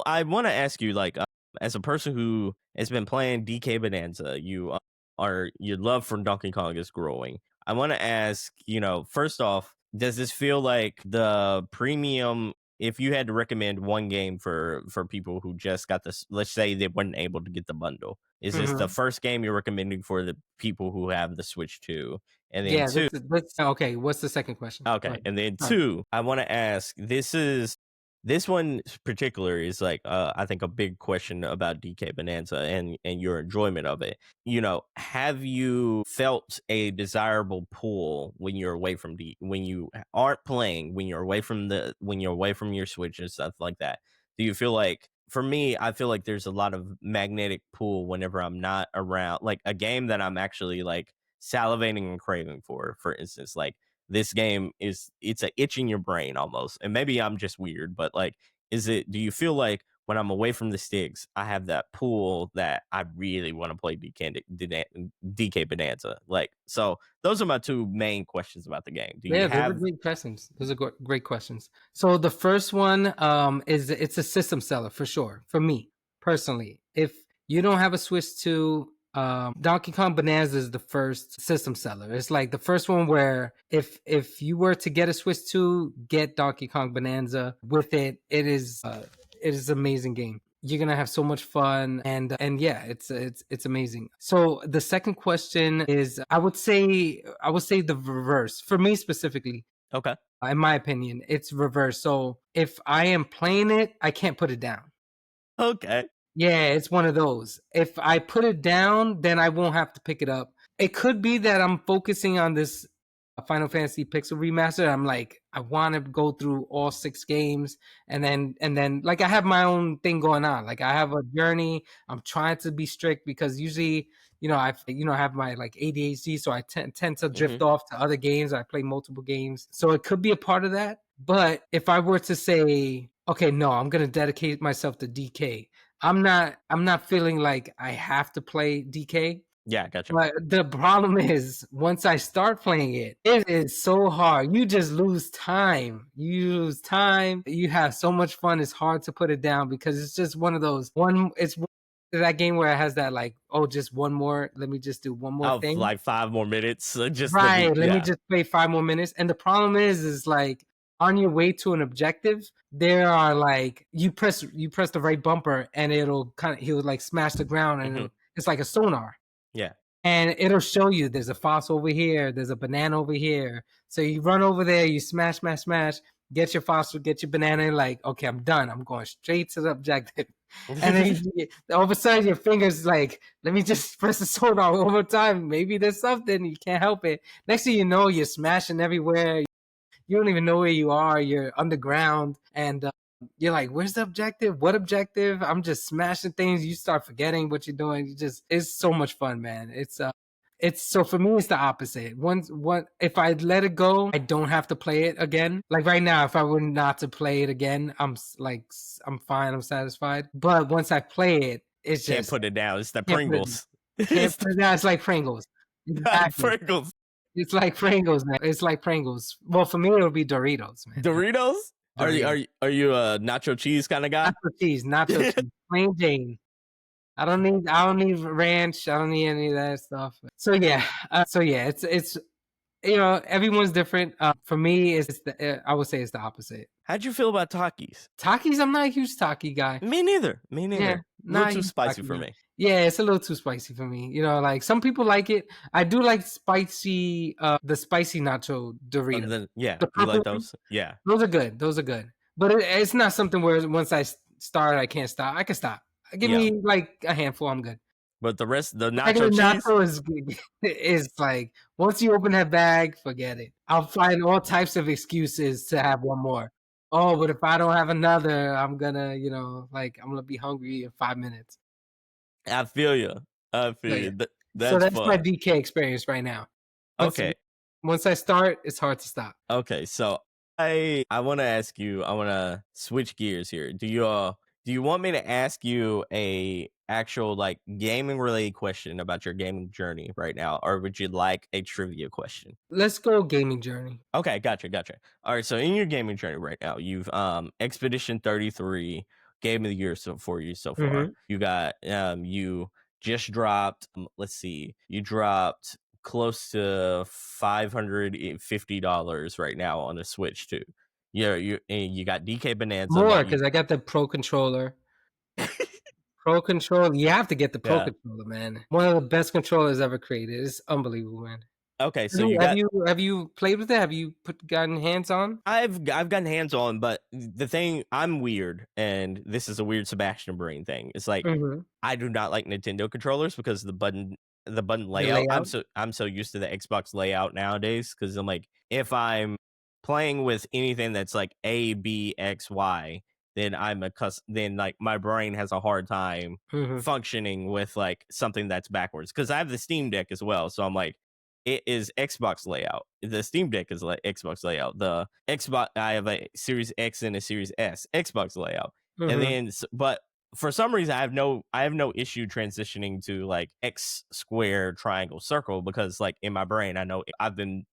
I want to ask you, like, as a person who has been playing DK Bonanza, your love for Donkey Kong is growing. I want to ask, first off, does this feel like the premium? If you had to recommend one game for people who just got this, let's say they weren't able to get the bundle, is this the Mhm. first game you're recommending for the people who have the Switch 2? And then Yeah, two, okay. What's the second question? Go okay, ahead. and then Sorry. two, I want to ask. This one particular is like I think a big question about DK Bonanza and your enjoyment of it. Have you felt a desirable pull when you're away from when you aren't playing, when you're away from your Switch and stuff like that? Do you feel like, for me, I feel like there's a lot of magnetic pull whenever I'm not around, like a game that I'm actually like salivating and craving for instance, like this game it's a itch in your brain almost. And maybe I'm just weird, but like, do you feel like when I'm away from the sticks, I have that pull that I really want to play DK Bonanza? Like, so those are my two main questions about the game. Do you Yeah, those are have great questions. Those are great questions. So the first one is it's a system seller for sure. For me personally, if you don't have a Switch 2, Donkey Kong Bonanza is the first system seller. It's like the first one where if you were to get a Switch 2, get Donkey Kong Bonanza with it. It is an amazing game. You're gonna have so much fun, and yeah, it's amazing. So the second question is, I would say the reverse for me specifically. okay? In my opinion, it's reverse. So if I am playing it, I can't put it down. Okay. Yeah, it's one of those. If I put it down, then I won't have to pick it up. It could be that I'm focusing on this Final Fantasy Pixel Remaster. I'm like, I want to go through all 6 games, and then like I have my own thing going on. Like I have a journey. I'm trying to be strict because usually, I have my like ADHD, so I tend to Hmm. drift off to other games. I play multiple games, so it could be a part of that. But if I were to say, okay, no, I'm gonna dedicate myself to DK. I'm not feeling like I have to play DK. Yeah, gotcha. But the problem is once I start playing it, it is so hard. You just lose time. You lose time. You have so much fun. It's hard to put it down because it's just one of those that game where it has that like, oh, just one more. Let me just do one more Oh, thing. like 5 more minutes. Just let me, Right. Let me yeah. just play 5 more minutes. And the problem is like on your way to an objective, there are like you press the right bumper and he'll like smash the ground and Hmm. it's like a sonar. Yeah. And it'll show you there's a fossil over here, there's a banana over here. So you run over there, you smash, smash, smash, get your fossil, get your banana, and like, okay, I'm done. I'm going straight to the objective. And then all of a sudden your fingers like, let me just press the sonar one more time. Maybe there's something, you can't help it. Next thing you know, you're smashing everywhere. You don't even know where you are. You're underground. And you're like, where's the objective? What objective? I'm just smashing things. You start forgetting what you're doing. It's so much fun, man. It's so for me, it's the opposite. If I let it go, I don't have to play it again. Like right now, if I were not to play it again, I'm fine. I'm satisfied. But once I play it, it's Can't just put it down. It's the can't put it, Pringles. can't It's put it down. It's like Pringles. like Exactly. Pringles. It's like Pringles, man. It's like Pringles. Well, for me, it would be Doritos, man. Doritos? Doritos. Are you a nacho cheese kind of guy? Nacho cheese, plain Jane. I don't need ranch. I don't need any of that stuff. So yeah, it's everyone's different. For me, I would say it's the opposite. How'd you feel about Takis? Takis, I'm not a huge Taki guy. Me neither. Yeah, A not little a too huge spicy Taki for guy. me. Yeah, it's a little too spicy for me. Like some people like it. I do like spicy, the spicy nacho Doritos. Yeah, The you like purple those? Yeah. Those are good. Those are good. But it's not something where once I start, I can't stop. I can stop. Give me like a handful, I'm good. But the rest, the Regular nacho cheese, nacho is good. Is like once you open that bag, forget it. I'll find all types of excuses to have one more. Oh, but if I don't have another, I'm gonna, I'm gonna be hungry in 5 minutes. I feel you. I feel Yeah. you. That's So that's fun. my DK experience right now. Okay. Once I start, it's hard to stop. Okay, so I want to ask you. I want to switch gears here. Do you want me to ask you a actual like gaming related question about your gaming journey right now, or would you like a trivia question? Let's go gaming journey. Okay, gotcha. All right, so in your gaming journey right now, you've Expedition 33 Game of the Year for you so far. Mhm. You got you just dropped. Let's see, you dropped close to $550 right now on the Switch too. You got DK Bonanza. More because I got the Pro Controller. Pro Controller, you have to get the Pro Yeah. Controller, man. One of the best controllers ever created. It's unbelievable, man. Okay, so have you played with it? Have you gotten hands on? I've gotten hands on, but the thing, I'm weird, and this is a weird Sebastian brain thing. It's like I do not like Nintendo controllers because the button layout. I'm so used to the Xbox layout nowadays because I'm like, if I'm playing with anything that's like A, B, X, Y, then then like my brain has a hard time functioning with like something that's backwards because I have the Steam Deck as well, so I'm like, it is Xbox layout. The Steam Deck is like Xbox layout. The Xbox, I have a Series X and a Series S Xbox layout, and then but for some reason I have no issue transitioning to like X square triangle circle because like in my brain I know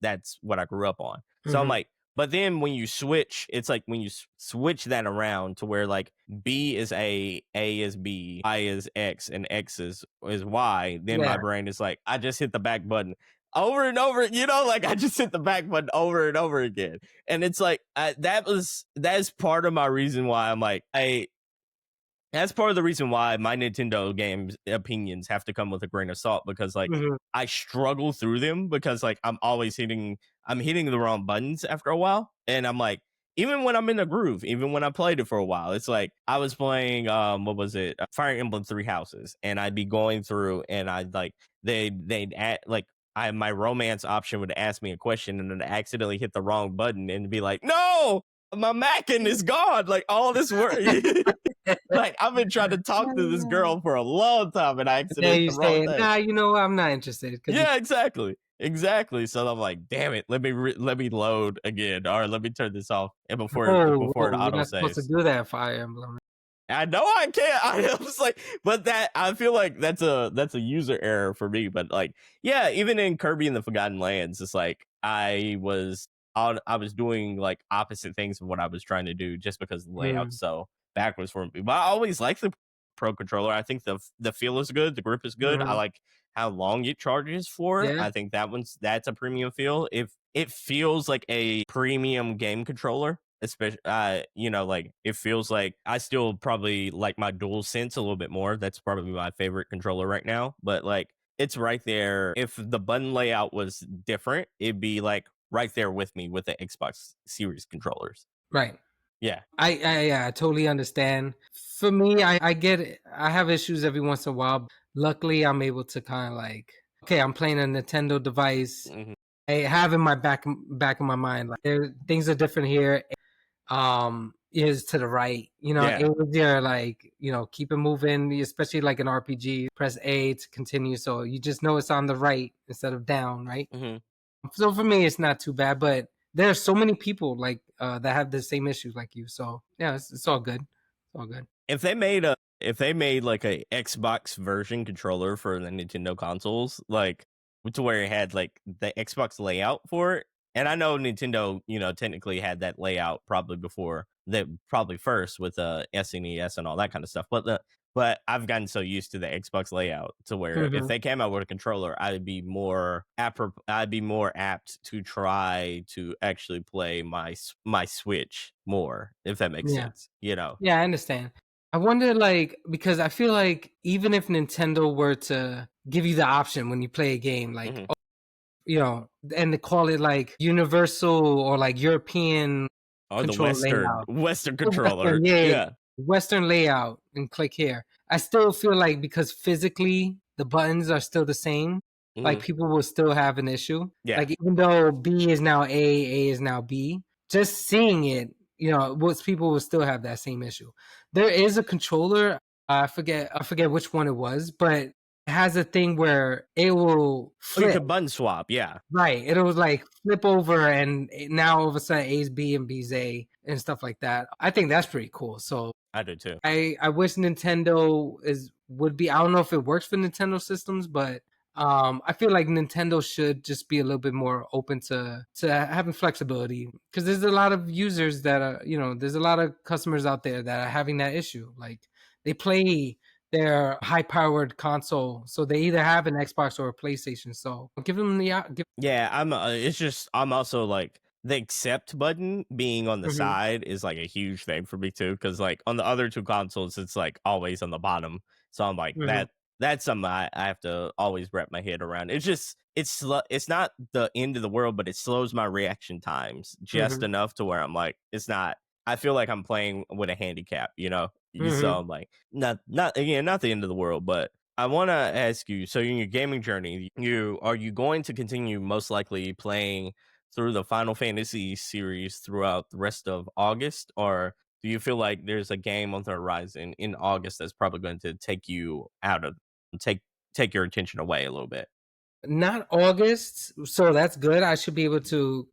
that's what I grew up on. So I'm like, but then when you switch, it's like when you switch that around to where like B is A is B, Y is X, and X is Y, then my brain is like, I just hit the back button over and over, like I just hit the back button over and over again. And it's like, that's part of my reason why I'm like, that's part of the reason why my Nintendo games opinions have to come with a grain of salt because like I struggle through them because like I'm hitting the wrong buttons after a while. And I'm like, even when I'm in the groove, even when I played it for a while, it's like I was playing what was it? Fire Emblem Three Houses, and I'd be going through and I'd like they'd add like my romance option would ask me a question and then I accidentally hit the wrong button and be like, no, my Mackin is gone. Like all this work. Like I've been trying to talk to this girl for a long time and I accidentally hit the wrong thing. Nah, you know what? I'm not interested. Yeah, exactly. So I'm like, damn it, let me load again, or let me turn this off and before it auto saves. Supposed to do that, Fire Emblem. I know I can't. I was like, but that I feel like that's a user error for me. But like, yeah, even in Kirby and the Forgotten Lands, it's like I was doing like opposite things of what I was trying to do just because the layout's so backwards for me. But I always like the Pro Controller. I think the feel is good, the grip is good. I like how long it charges for. I think that's a premium feel. If it feels like a premium game controller. Especially like it feels like I still probably like my DualSense a little bit more. That's probably my favorite controller right now, but like it's right there. If the button layout was different, it'd be like right there with me with the Xbox Series controllers. Right. Yeah. I totally understand. For me, I get it. I have issues every once in a while. Luckily, I'm able to kind of like, okay, I'm playing a Nintendo device. I have in my back of my mind like things are different here. Is to the right, it was there like, keep it moving, especially like an RPG, press A to continue. So you just know it's on the right instead of down, right? So for me, it's not too bad, but there are so many people like that have the same issues like you. So yeah, it's all good. It's all good. If they made like a Xbox version controller for the Nintendo consoles, like to where it had like the Xbox layout for it. And I know Nintendo, technically had that layout probably first with SNES and all that kind of stuff. But I've gotten so used to the Xbox layout to where if they came out with a controller, I'd be more apt to try to actually play my Switch more, if that makes sense. Yeah, I understand. I wonder, like, because I feel like even if Nintendo were to give you the option when you play a game, like, and they call it like universal or like European or the control layout. Western controller, yeah, Western layout, and click here. I still feel like because physically the buttons are still the same, like people will still have an issue. Yeah. Like even though B is now A is now B, just seeing it, most people will still have that same issue. There is a controller, I forget which one it was, but it has a thing where it will flip. You can button swap, yeah. Right. It'll like flip over and now all of a sudden A is B and B is A and stuff like that. I think that's pretty cool. So I do too. I wish Nintendo would be, I don't know if it works for Nintendo systems, but I feel like Nintendo should just be a little bit more open to having flexibility, because there's a lot of users that are, there's a lot of customers out there that are having that issue. Like they play their high-powered console, so they either have an Xbox or a PlayStation. So give them the yeah. I'm also like the accept button being on the side is like a huge thing for me too, because like on the other two consoles it's like always on the bottom. So I'm like that's something I have to always wrap my head around. It's not the end of the world, but it slows my reaction times just enough to where I'm like, it's not. I feel like I'm playing with a handicap, So I'm like, not the end of the world, but I want to ask you. So in your gaming journey, are you going to continue most likely playing through the Final Fantasy series throughout the rest of August, or do you feel like there's a game on the horizon in August that's probably going to take you take your attention away a little bit? Not August, so that's good. I should be able to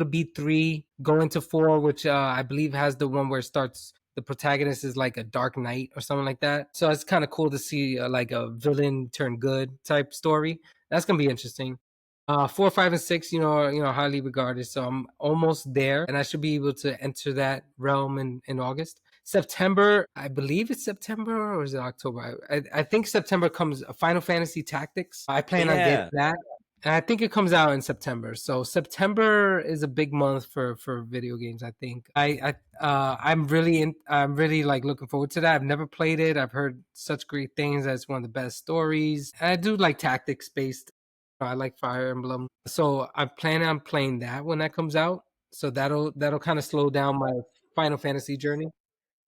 beat 3, go into 4, which I believe has the one where it starts, the protagonist is like a dark knight or something like that. So it's kind of cool to see like a villain turn good type story. That's gonna be interesting. 4, 5, and 6, highly regarded. So I'm almost there, and I should be able to enter that realm in August. September, I believe it's September, or is it October? I think September comes Final Fantasy Tactics. I plan on getting that, and I think it comes out in September. So September is a big month for video games. I think I'm really like looking forward to that. I've never played it. I've heard such great things. That's one of the best stories. And I do like tactics based. I like Fire Emblem, so I plan on playing that when that comes out. So that'll kind of slow down my Final Fantasy journey.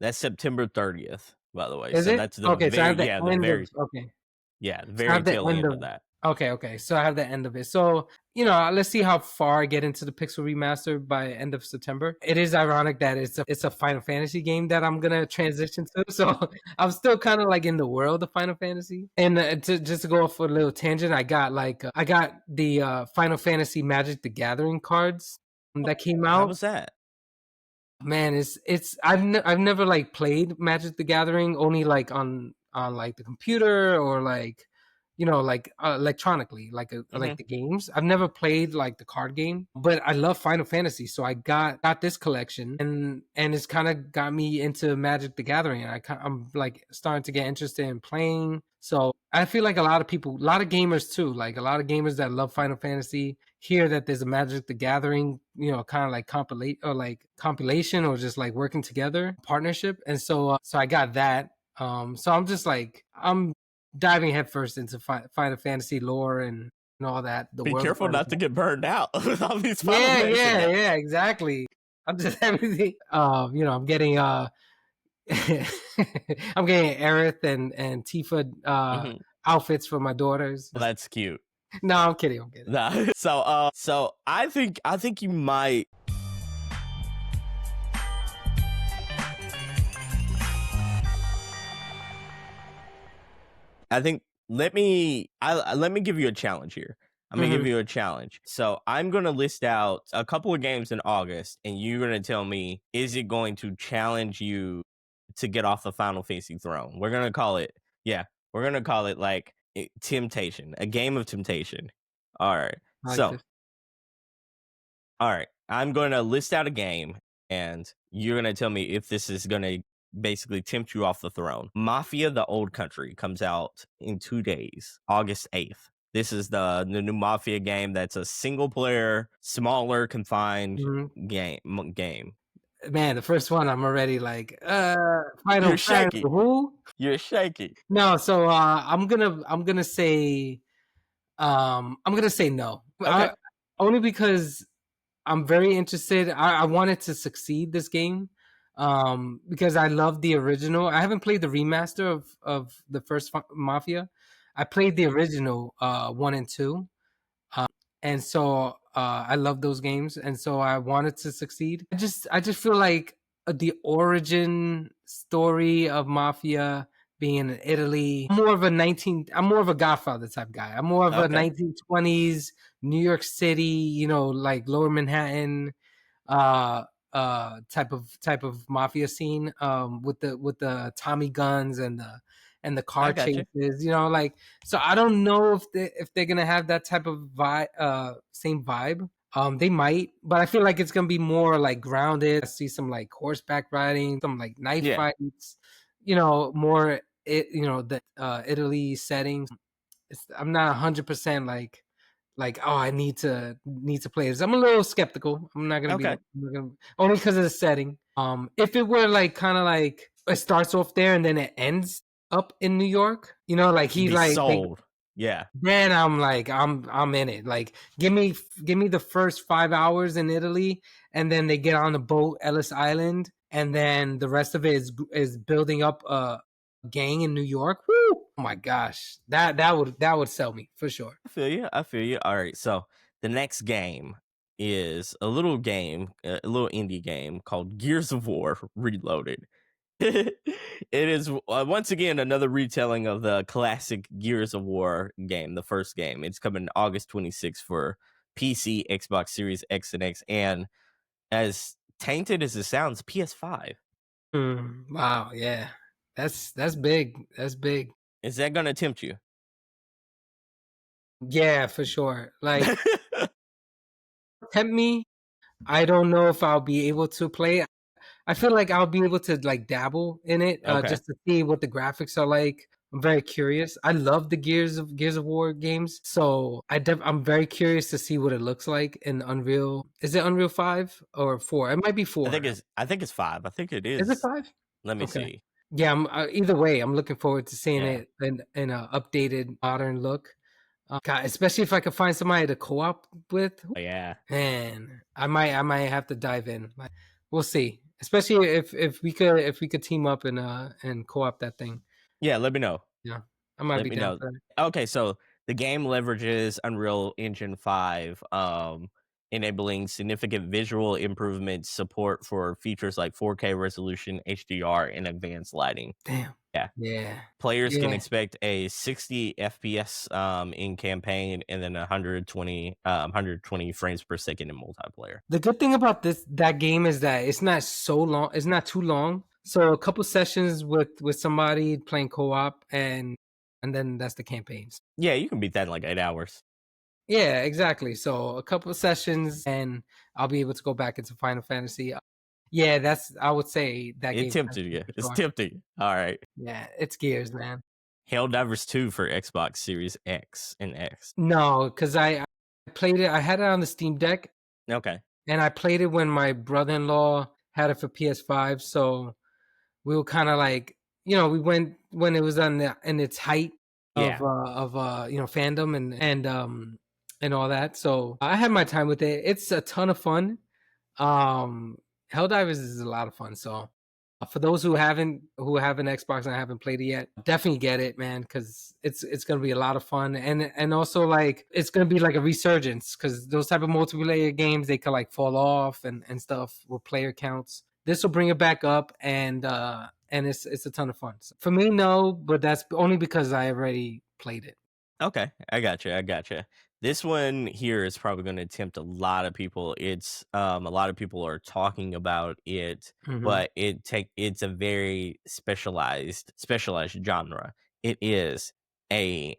That's September 30th, by the way. Is so it? That's the okay, very, so I have the yeah, end the very, of, okay. Yeah, the very tail end of that. Okay. So I have the end of it. So, let's see how far I get into the Pixel Remaster by end of September. It is ironic that it's a Final Fantasy game that I'm going to transition to. So I'm still kind of like in the world of Final Fantasy. And just to go off for a little tangent, I got the Final Fantasy Magic the Gathering cards that came out. How was that? Man, I've never like played Magic the Gathering, only like on like the computer or like like electronically, like like the games. I've never played like the card game, but I love Final Fantasy, so I got this collection, and it's kind of got me into Magic the Gathering, and I'm like starting to get interested in playing. So I feel like a lot of gamers too, like a lot of gamers that love Final Fantasy, hear that there's a Magic the Gathering, kind of like compilation or just like working together partnership, and so I got that. So I'm just like I'm diving headfirst into Final Fantasy lore and all that. Be careful not to get burned out with all these Final Fantasy. Yeah, exactly. I'm just everything. I'm getting I'm getting Aerith and Tifa outfits for my daughters. Well, that's cute. No, I'm kidding. Nah. So I think you might. I think let me give you a challenge here. I'm gonna give you a challenge. So I'm gonna list out a couple of games in August, and you're gonna tell me, is it going to challenge you to get off the Final Fantasy throne? We're gonna call it like Temptation, a game of temptation. All right. I like So, this. all right. I'm going to list out a game, and you're going to tell me if this is going to basically tempt you off the throne. Mafia: The Old Country comes out in 2 days, August 8th. This is the new Mafia game that's a single player, smaller, confined Mhm. game. Man, the first one I'm already like, Final You're Fantasy, shaky. who? You're shaky. No, so I'm gonna say no. Okay. Only because I'm very interested. I wanted to succeed this game. Because I love the original. I haven't played the remaster of the first Mafia. I played the original 1 and 2. And so I love those games, and so I wanted to succeed. I just feel like the origin story of Mafia being in Italy. I'm more of a Godfather type guy. I'm more of a Okay. 1920s New York City, like Lower Manhattan, uh type of mafia scene, with the Tommy guns and the I car got you. chases, like. So I don't know if they're gonna have that type of vibe, same vibe. They might, but I feel like it's gonna be more like grounded. I see some like horseback riding, some like knife Yeah. fights, more the Italy settings. I'm not 100% like, oh, I need to play this. I'm a little skeptical. I'm not gonna be Okay. I'm not gonna, only because of the setting. If it were like kind of like it starts off there and then it ends up in New York, like he Be like sold. Yeah. then I'm like I'm in it. Like give me the first 5 hours in Italy, and then they get on the boat Ellis Island, and then the rest of it is building up a gang in New York. Woo! Oh my gosh, that would sell me for sure. I feel you. I feel you. All right. So the next game is a little game, a little indie game called Gears of War Reloaded. It is once again another retelling of the classic Gears of War game, the first game. It's coming August 26th for PC, Xbox Series X and X, and as tainted as it sounds, PS5. Wow, yeah. That's big. That's big. Is that going to tempt you? Yeah, for sure. Like tempt me. I don't know if I'll be able to play. I feel like I'll be able to like dabble in it, Okay. just to see what the graphics are like. I'm very curious. I love the Gears of War games, so I'm very curious to see what it looks like in Unreal. Is it Unreal 5 or 4? It might be 4. I think it's 5. I think it Is it is. 5? Let me Okay. see. Yeah, either way, I'm looking forward to seeing Yeah. it in a updated, modern look. God, especially if I could find somebody to co-op with. Oh, yeah. Man, I might have to dive in. We'll see. Especially if we could team up and co-op that thing. Yeah, let me know. Yeah, I might Let be me down know. for that. Okay, so the game leverages Unreal Engine 5, enabling significant visual improvements, support for features like 4K resolution, HDR, and advanced lighting. Damn. Yeah. Yeah. Players can Yeah. expect a 60 FPS in campaign and then 120 frames per second in multiplayer. The good thing about that game is that it's not so long. It's not too long. So a couple sessions with somebody playing co-op, and then that's the campaigns. Yeah, you can beat that in like 8 hours. Yeah, exactly. So a couple of sessions, and I'll be able to go back into Final Fantasy. Yeah, I would say that It game tempted you. for It's sure. tempting. All right. Yeah, it's Gears, man. Helldivers 2 for Xbox Series X and X. No, because I played it. I had it on the Steam Deck, Okay. and I played it when my brother-in-law had it for PS5. So we were kind of like, we went when it was in its height Yeah. of fandom and all that. So I had my time with it. It's a ton of fun. Um, Helldivers is a lot of fun. So for those who have an Xbox and haven't played it yet, definitely get it, man, because it's gonna be a lot of fun, and also like it's gonna be like a resurgence, because those type of multiplayer games, they could like fall off and stuff with player counts. This will bring it back up, and it's a ton of fun. So for me, no, but that's only because I already played it. Okay, I got you. I got you. This one here is probably going to tempt a lot of people. It's a lot of people are talking about it, Hmm. but it's a very specialized genre. It is a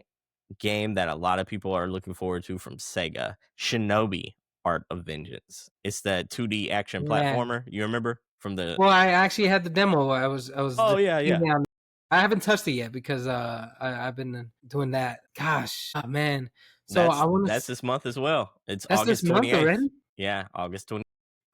game that a lot of people are looking forward to from Sega, Shinobi Art of Vengeance. It's the 2D action Yeah. platformer. You remember from the Well, I actually had the demo. I was Oh just yeah, yeah. using it. I haven't touched it yet because I've been doing that. Gosh, oh, man. So I want That's to. this month as well. It's That's this August month 28th. already. Yeah, August 20th.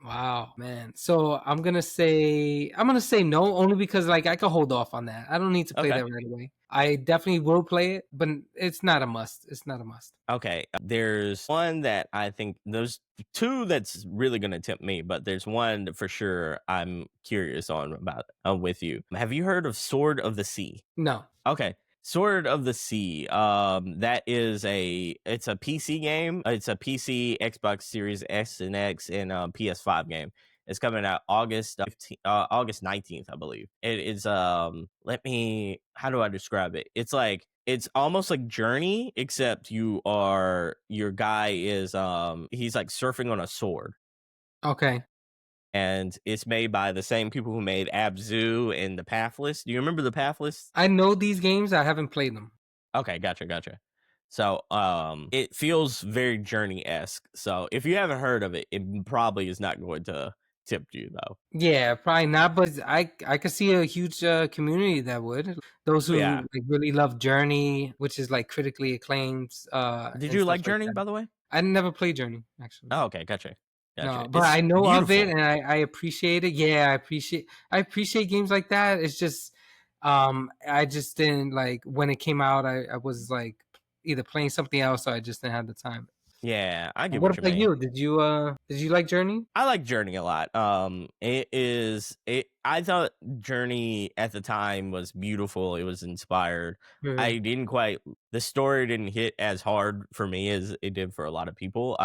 Wow, man. So I'm gonna say no, only because like I could hold off on that. I don't need to play Okay. that right away. I definitely will play it, but it's not a must. It's not a must. Okay. There's one that I think those two that's really going to tempt me, but there's one that for sure I'm curious on about with you. Have you heard of Sword of the Sea? No. Okay. Sword of the Sea. That is it's a PC game. It's a PC, Xbox Series S and X, and PS5 game. It's coming out August 19th, I believe. It is how do I describe it? It's almost like Journey, except your guy is he's like surfing on a sword. Okay. And it's made by the same people who made Abzu and the Pathless. Do you remember the Pathless? I know these games. I haven't played them. Okay, gotcha. So, it feels very Journey-esque. So, if you haven't heard of it, it probably is not going to tempt you, though. Yeah, probably not. But I could see a huge community that would. Those who Yeah. like really love Journey, which is like critically acclaimed. Did And you stuff like like Journey, that. by the way? I never played Journey actually. Oh, okay, gotcha. No, but It's I know of it beautiful. and I appreciate it. Yeah, I appreciate games like that. It's just I just didn't like when it came out. I was like either playing something else or I just didn't have the time. Yeah, I get What what you about mean. you? Did you like Journey? I like Journey a lot. I thought Journey at the time was beautiful. It was inspired. Mhm. The story didn't hit as hard for me as it did for a lot of people.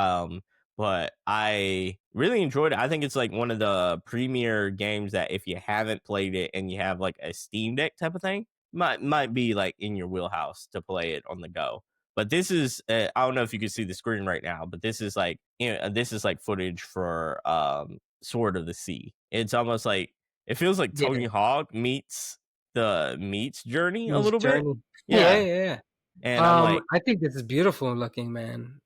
But I really enjoyed it. I think it's like one of the premier games that if you haven't played it and you have like a Steam Deck type of thing, might be like in your wheelhouse to play it on the go. But this is I don't know if you can see the screen right now, but this is like this is like footage for Sword of the Sea. It's almost like it feels like Yeah, Tony Hawk meets Journey a use little bit. Journey. Yeah, Yeah. yeah, yeah. And I'm like, I think this is beautiful looking, man.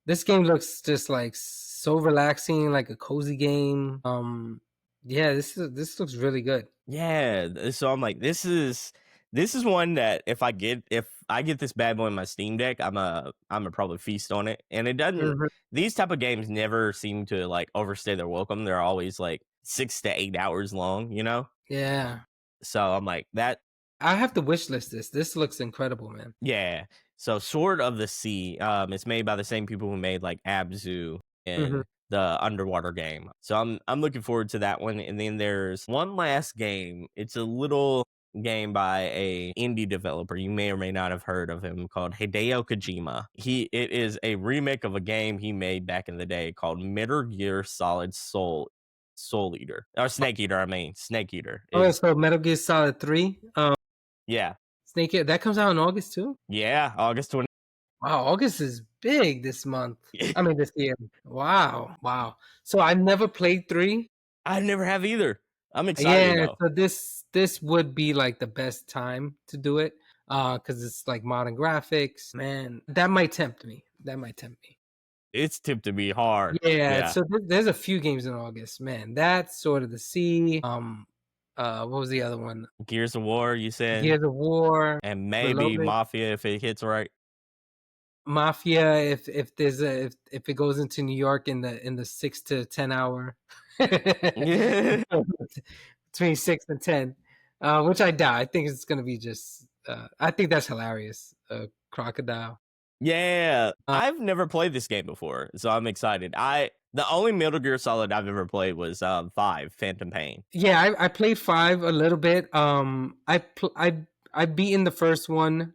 This game looks just like so relaxing, like a cozy game. Yeah, this looks really good. yeah. So I'm like, this is one that if I get this bad boy in my Steam Deck, I'm a probably feast on it. And it doesn't Mhm. these type of games never seem to like overstay their welcome. They're always like 6 to 8 hours long, you know? Yeah, So I'm like, that I have to wish list this. This looks incredible, man. yeah. So Sword of the Sea, it's made by the same people who made like Abzu Mhm. and the underwater game. So I'm looking forward to that one. And then there's one last game. It's a little game by a indie developer. You may or may not have heard of him called Hideo Kojima. It is a remake of a game he made back in the day called Metal Gear Solid Soul Eater. Or Snake Eater, I mean. Snake Eater. Okay, so Metal Gear Solid 3, Yeah. Snake Eater, that comes out in August too? Yeah, August 20th. Wow, August is big this month. Yeah. I mean, this year. Wow, wow. So I never played 3. I never have either. I'm excited Yeah, though. so this would be like the best time to do it, because it's like modern graphics. Man, that might tempt me. That might tempt me. It's tempted me hard. Yeah, Yeah. so there's a few games in August. Man, that's Sword of the Sea. What was the other one? Gears of War, you said, Gears of War, and maybe Reloaded. Mafia if it hits right. Mafia, if there's if it goes into New York in the 6 to 10 hour Yeah. between 6 and 10, which I doubt. I think it's gonna be just I think that's hilarious. Crocodile. Yeah. Uh, I've never played this game before, so I'm excited. The only Metal Gear Solid I've ever played was 5, Phantom Pain. yeah, I played 5 a little bit. I beaten the first one.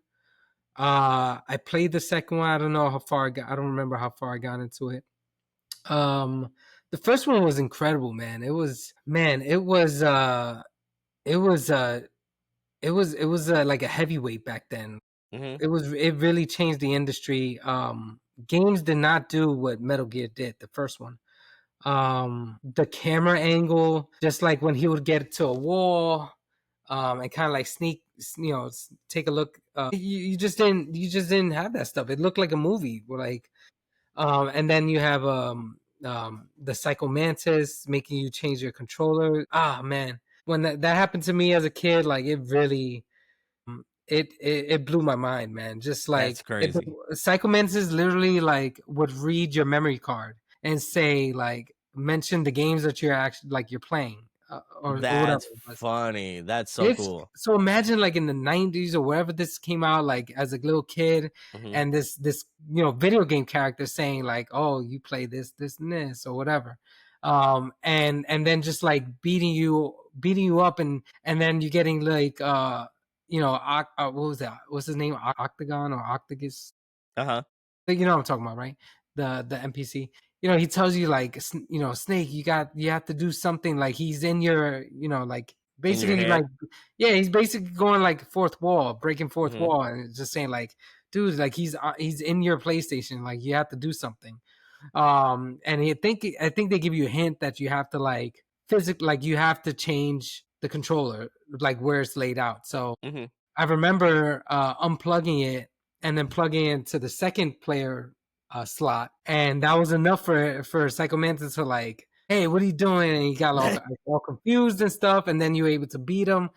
I played the second one. I don't know how far I got. I don't remember how far I got into it. Um, the first one was incredible, man. It was like a heavyweight back then. Hmm. It really changed the industry. Games did not do what Metal Gear did, the first one. The camera angle, just like when he would get to a wall, and kind of like sneak, take a look. You just didn't have that stuff. It looked like a movie. Like, and then you have the Psycho Mantis making you change your controller. Ah, man, when that happened to me as a kid, like it really it blew my mind, man. Just That's like crazy. Psycho Mantis literally like would read your memory card and say like mention the games that you're actually like you're playing, or whatever That's it was. funny. That's so It's cool. so imagine like in the 90s or wherever this came out, like as a little kid, Hmm. and this video game character saying like, oh, you play this and this or whatever, and then just like beating you up, and then you getting like what was that, what's his name, Octagon or Octagus, Uh-huh. you know what I'm talking about, right? The NPC. He tells you like, Snake, you have to do something. Like he's in your, like In your basically like, head. yeah, he's basically going like fourth wall, breaking fourth Hmm. wall, and just saying like, dude, like he's in your PlayStation. Like you have to do something. And I think they give you a hint that you have to like physically, like you have to change the controller, like where it's laid out. So Hmm. I remember unplugging it and then plugging it into the second player slot, and that was enough for Psycho Mantis to like, hey, what are you doing? And he got all confused and stuff, and then you were able to beat him.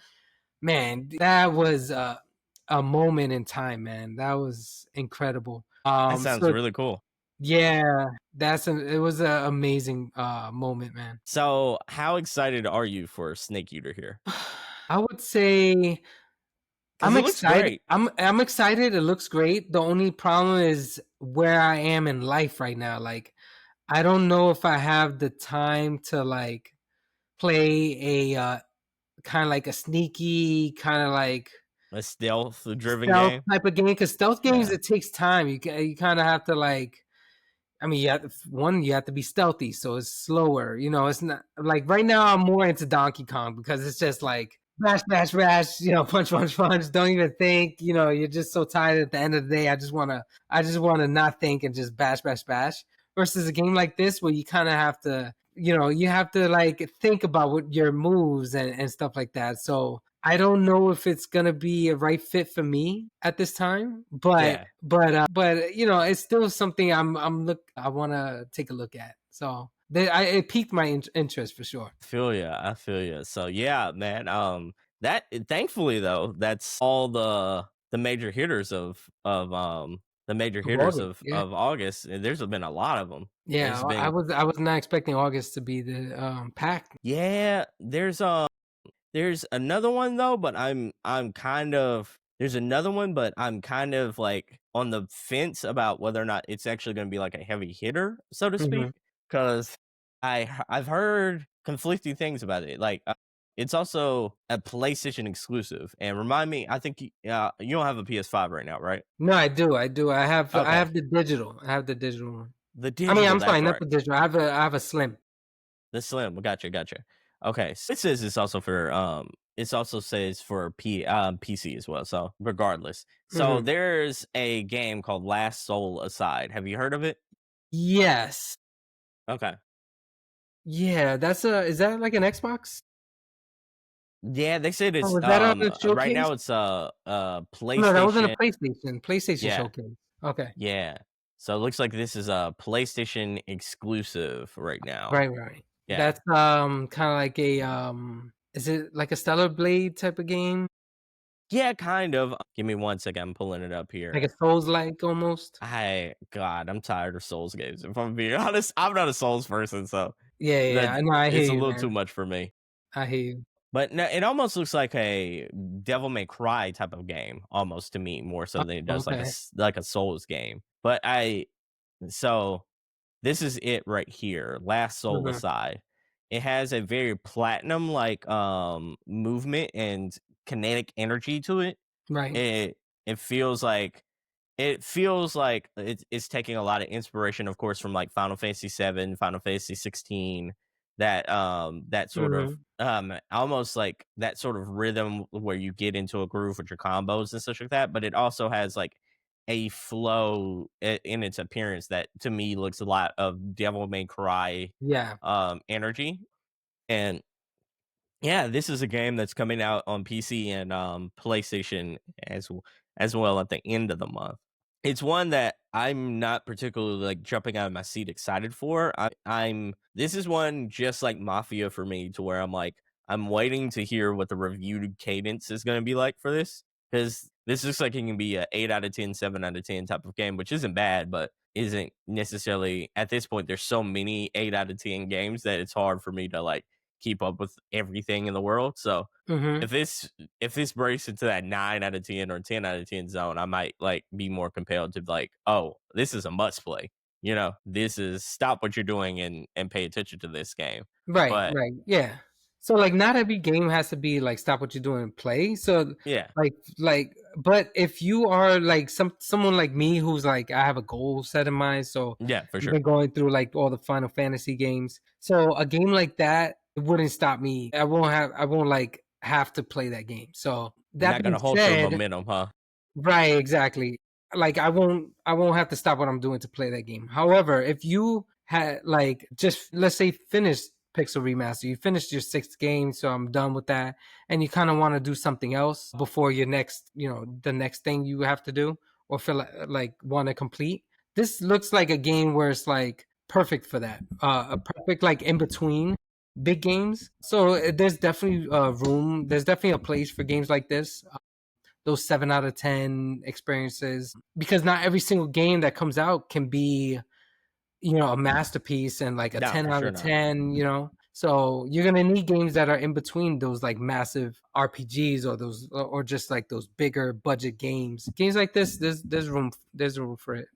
Man, that was a moment in time, man. That was incredible. That sounds So really cool. yeah, it was an amazing moment, man. So, how excited are you for Snake Eater here? I would say Because it looks great. I'm excited. It looks great. The only problem is where I am in life right now. Like I don't know if I have the time to like play a kind of like a sneaky kind of like A stealth-driven stealth game. type of game, because stealth games Yeah. it takes time. You kind of have to like, I mean, you have to be stealthy, so it's slower. It's not like right now. I'm more into Donkey Kong because it's just like bash, bash, bash. Punch, punch, punch. Don't even think. You're just so tired at the end of the day. I just wanna not think and just bash, bash, bash. Versus a game like this where you kind of have to, you have to like think about what your moves and stuff like that. So I don't know if it's gonna be a right fit for me at this time, but Yeah. it's still something I want to take a look at. So it piqued my interest for sure. I feel you. So yeah, man. That thankfully though, that's all the major hitters of the major Of hitters August, of yeah, of August. And there's been a lot of them. yeah. There's been I was not expecting August to be the pack. yeah. There's another one though, but I'm kind of there's another one, but I'm kind of like on the fence about whether or not it's actually going to be like a heavy hitter, so to Hmm. speak, because I've heard conflicting things about it. Like it's also a PlayStation exclusive, and remind me, I think you don't have a PS5 right now, right? No, I do. I do. I Okay, have the digital. I have the digital one. the I mean, digital, I'm sorry, that's not right. the digital. I have a slim. The Slim, gotcha. Okay, so it says it's also for it also says for PC as well. So regardless, so Hmm. there's a game called Last Soul Aside. Have you heard of it? Yes. Okay, Yeah, is that like an Xbox? yeah, they said Oh, it's was that on the right showcase? now it's No, that wasn't a PlayStation. PlayStation. PlayStation Yeah, showcase. Okay. yeah. So it looks like this is a PlayStation exclusive right now. Right, right. Yeah, That's kind of like a is it like a Stellar Blade type of game? yeah, kind of. Give me 1 second. I'm pulling it up Like a here. Souls like almost? God, I'm tired of Souls games. If I'm being honest, I'm not a Souls person, so Yeah, yeah, that yeah. I know, I hear it's a you, little too man. much for me. I hear you. But no, it almost looks like a Devil May Cry type of game, almost to me, more so Oh, than it does like okay. like a Souls game. But so this is it right here. Last Soul Mhm. Aside, it has a very platinum like movement and kinetic energy to it. Right. It it feels like it's taking a lot of inspiration, of course, from like Final Fantasy 7, Final Fantasy 16, that sort of Mhm. almost like that sort of rhythm where you get into a groove with your combos and such like that. But it also has like a flow in its appearance that to me looks a lot of Devil May Cry Yeah. energy. And Yeah, this is a game that's coming out on PC and PlayStation as well at the end of the month. It's one that I'm not particularly like jumping out of my seat excited for. I'm this is one just like Mafia for me, to where I'm like I'm waiting to hear what the review cadence is going to be like for this, because this looks like it can be a 8 out of 10, 7 out of 10 type of game, which isn't bad, but isn't necessarily at this point. There's so many 8 out of 10 games that it's hard for me to like keep up with everything in the world. So Mm-hmm. if this breaks into that 9 out of 10 or 10 out of 10 zone, I might like be more compelled to like, oh, this is a must play. This is stop what you're doing and pay attention to this game. Right, But right, yeah. So like, not every game has to be like stop what you're doing and play. So yeah, but if you are like someone like me who's like I have a goal set in mind, so yeah, for I've sure. been going through like all the Final Fantasy games. So a game like that it wouldn't stop me. I won't like have to play that game. So that Not being gonna halt your said, momentum, huh? right, exactly. Like I won't have to stop what I'm doing to play that game. However, if you had like just let's say finished Pixel Remaster, you finished your sixth game, so I'm done with that, and you kind of want to do something else before your next, the next thing you have to do or feel like want to complete. This looks like a game where it's like perfect for that. A perfect like in between big games. So there's definitely room. There's definitely a place for games like this, those 7 out of 10 experiences, because not every single game that comes out can be a masterpiece and like a No, 10 for out sure of not. 10. So you're gonna need games that are in between those like massive RPGs or those or just like those bigger budget games like this. There's room for it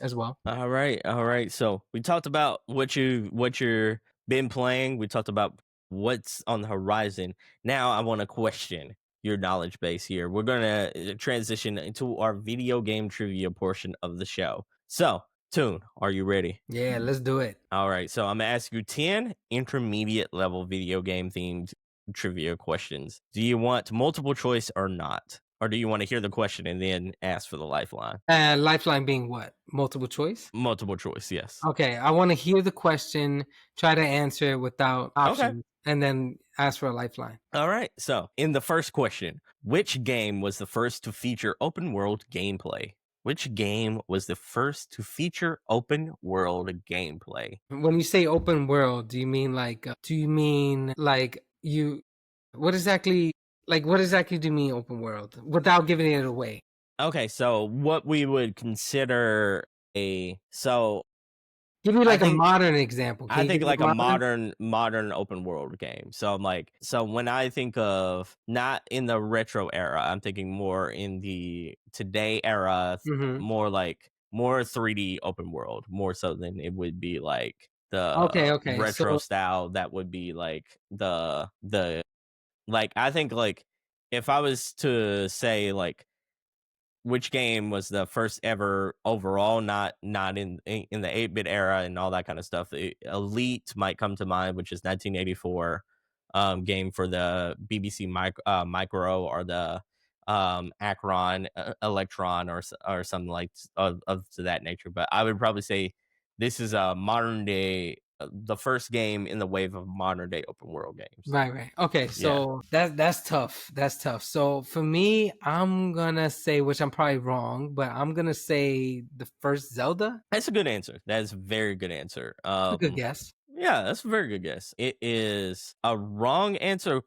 as well. All right, all right. So we talked about what you're been playing. We talked about what's on the horizon. Now I want to question your knowledge base here. We're gonna transition into our video game trivia portion of the show. So, Toon, are you ready? Yeah, let's do it. All right. So I'm gonna ask you 10 intermediate level video game themed trivia questions. Do you want multiple choice or not? Or do you want to hear the question and then ask for the lifeline? Lifeline being what? Multiple choice? Multiple choice, yes. Okay, I want to hear the question, try to answer it without Okay. options, and then ask for a lifeline. All right. So, in the first question, which game was the first to feature open world gameplay? Which game was the first to feature open world gameplay? When you say open world, do you mean like what exactly, what exactly do you mean open world without giving it away? Okay, so what we would consider Give me I like a think modern example. Can I you think give me like a a modern? modern open world game. So I'm like, so when I think of not in the retro era, I'm thinking more in the today era, Mm-hmm. more 3D open world, more so than it would be like Okay, the okay. retro So style. That would be like the like I think like if I was to say like which game was the first ever overall, not in the 8-bit era and all that kind of stuff. Elite might come to mind, which is 1984 game for the BBC Micro, or the Acron Electron, or something like of to that nature. But I would probably say this is a modern day, the first game in the wave of modern day open world games. right, right. Okay, Yeah, so that's tough. That's tough. So for me, I'm gonna say, which I'm probably wrong, but I'm gonna say the first Zelda. that's a good answer. That is a very good answer. That's a good guess. Yeah, that's a very good guess. It is a wrong answer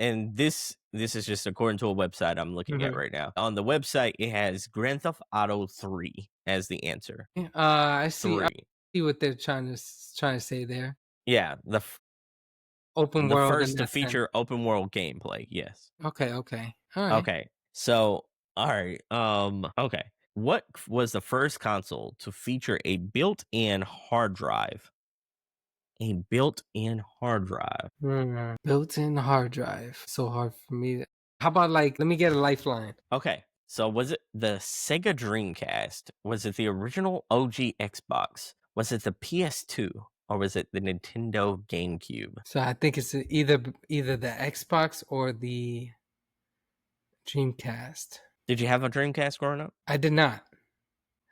and this is just according to a website I'm looking at Mm-hmm. right now. On the website, it has Grand Theft Auto 3 as the answer. Yeah, I 3. see what they're trying to say there. Yeah, Open the world in first to that sense. feature open world gameplay. Yes. Okay, okay. All right. Okay. So, all right. Okay. What was the first console to feature a built-in hard drive? A built-in hard drive. Built-in hard drive. So hard for me. How about like let me get a lifeline. Okay, so was it the Sega Dreamcast? Was it the original OG Xbox? Was it the PS2? Or was it the Nintendo GameCube? So I think it's either the Xbox or the Dreamcast. Did you have a Dreamcast growing up? I did not.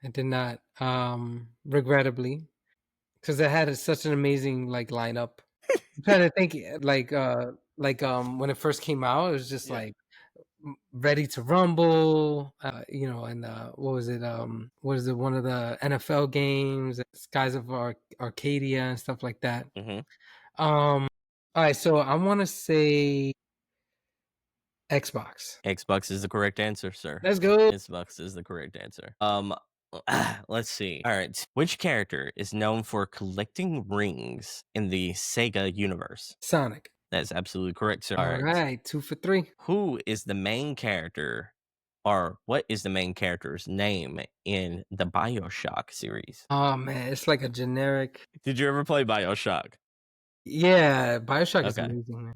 I did not. Regrettably, because it had such an amazing like lineup. I'm trying to think when it first came out, it was just Yeah. like Ready to Rumble, and what was it? What is it? One of the NFL games, Skies of Arcadia and stuff like that. Hmm. All right, so I want to say Xbox. Xbox is the correct answer, sir. Let's go. Xbox is the correct answer. Let's see. All right. Which character is known for collecting rings in the Sega universe? Sonic. That's absolutely correct, sir. All right, 2 for 3. Who is the main character, or what is the main character's name in the BioShock series? Oh man, it's like a generic. Did you ever play BioShock? Yeah, BioShock is Okay. amazing, man.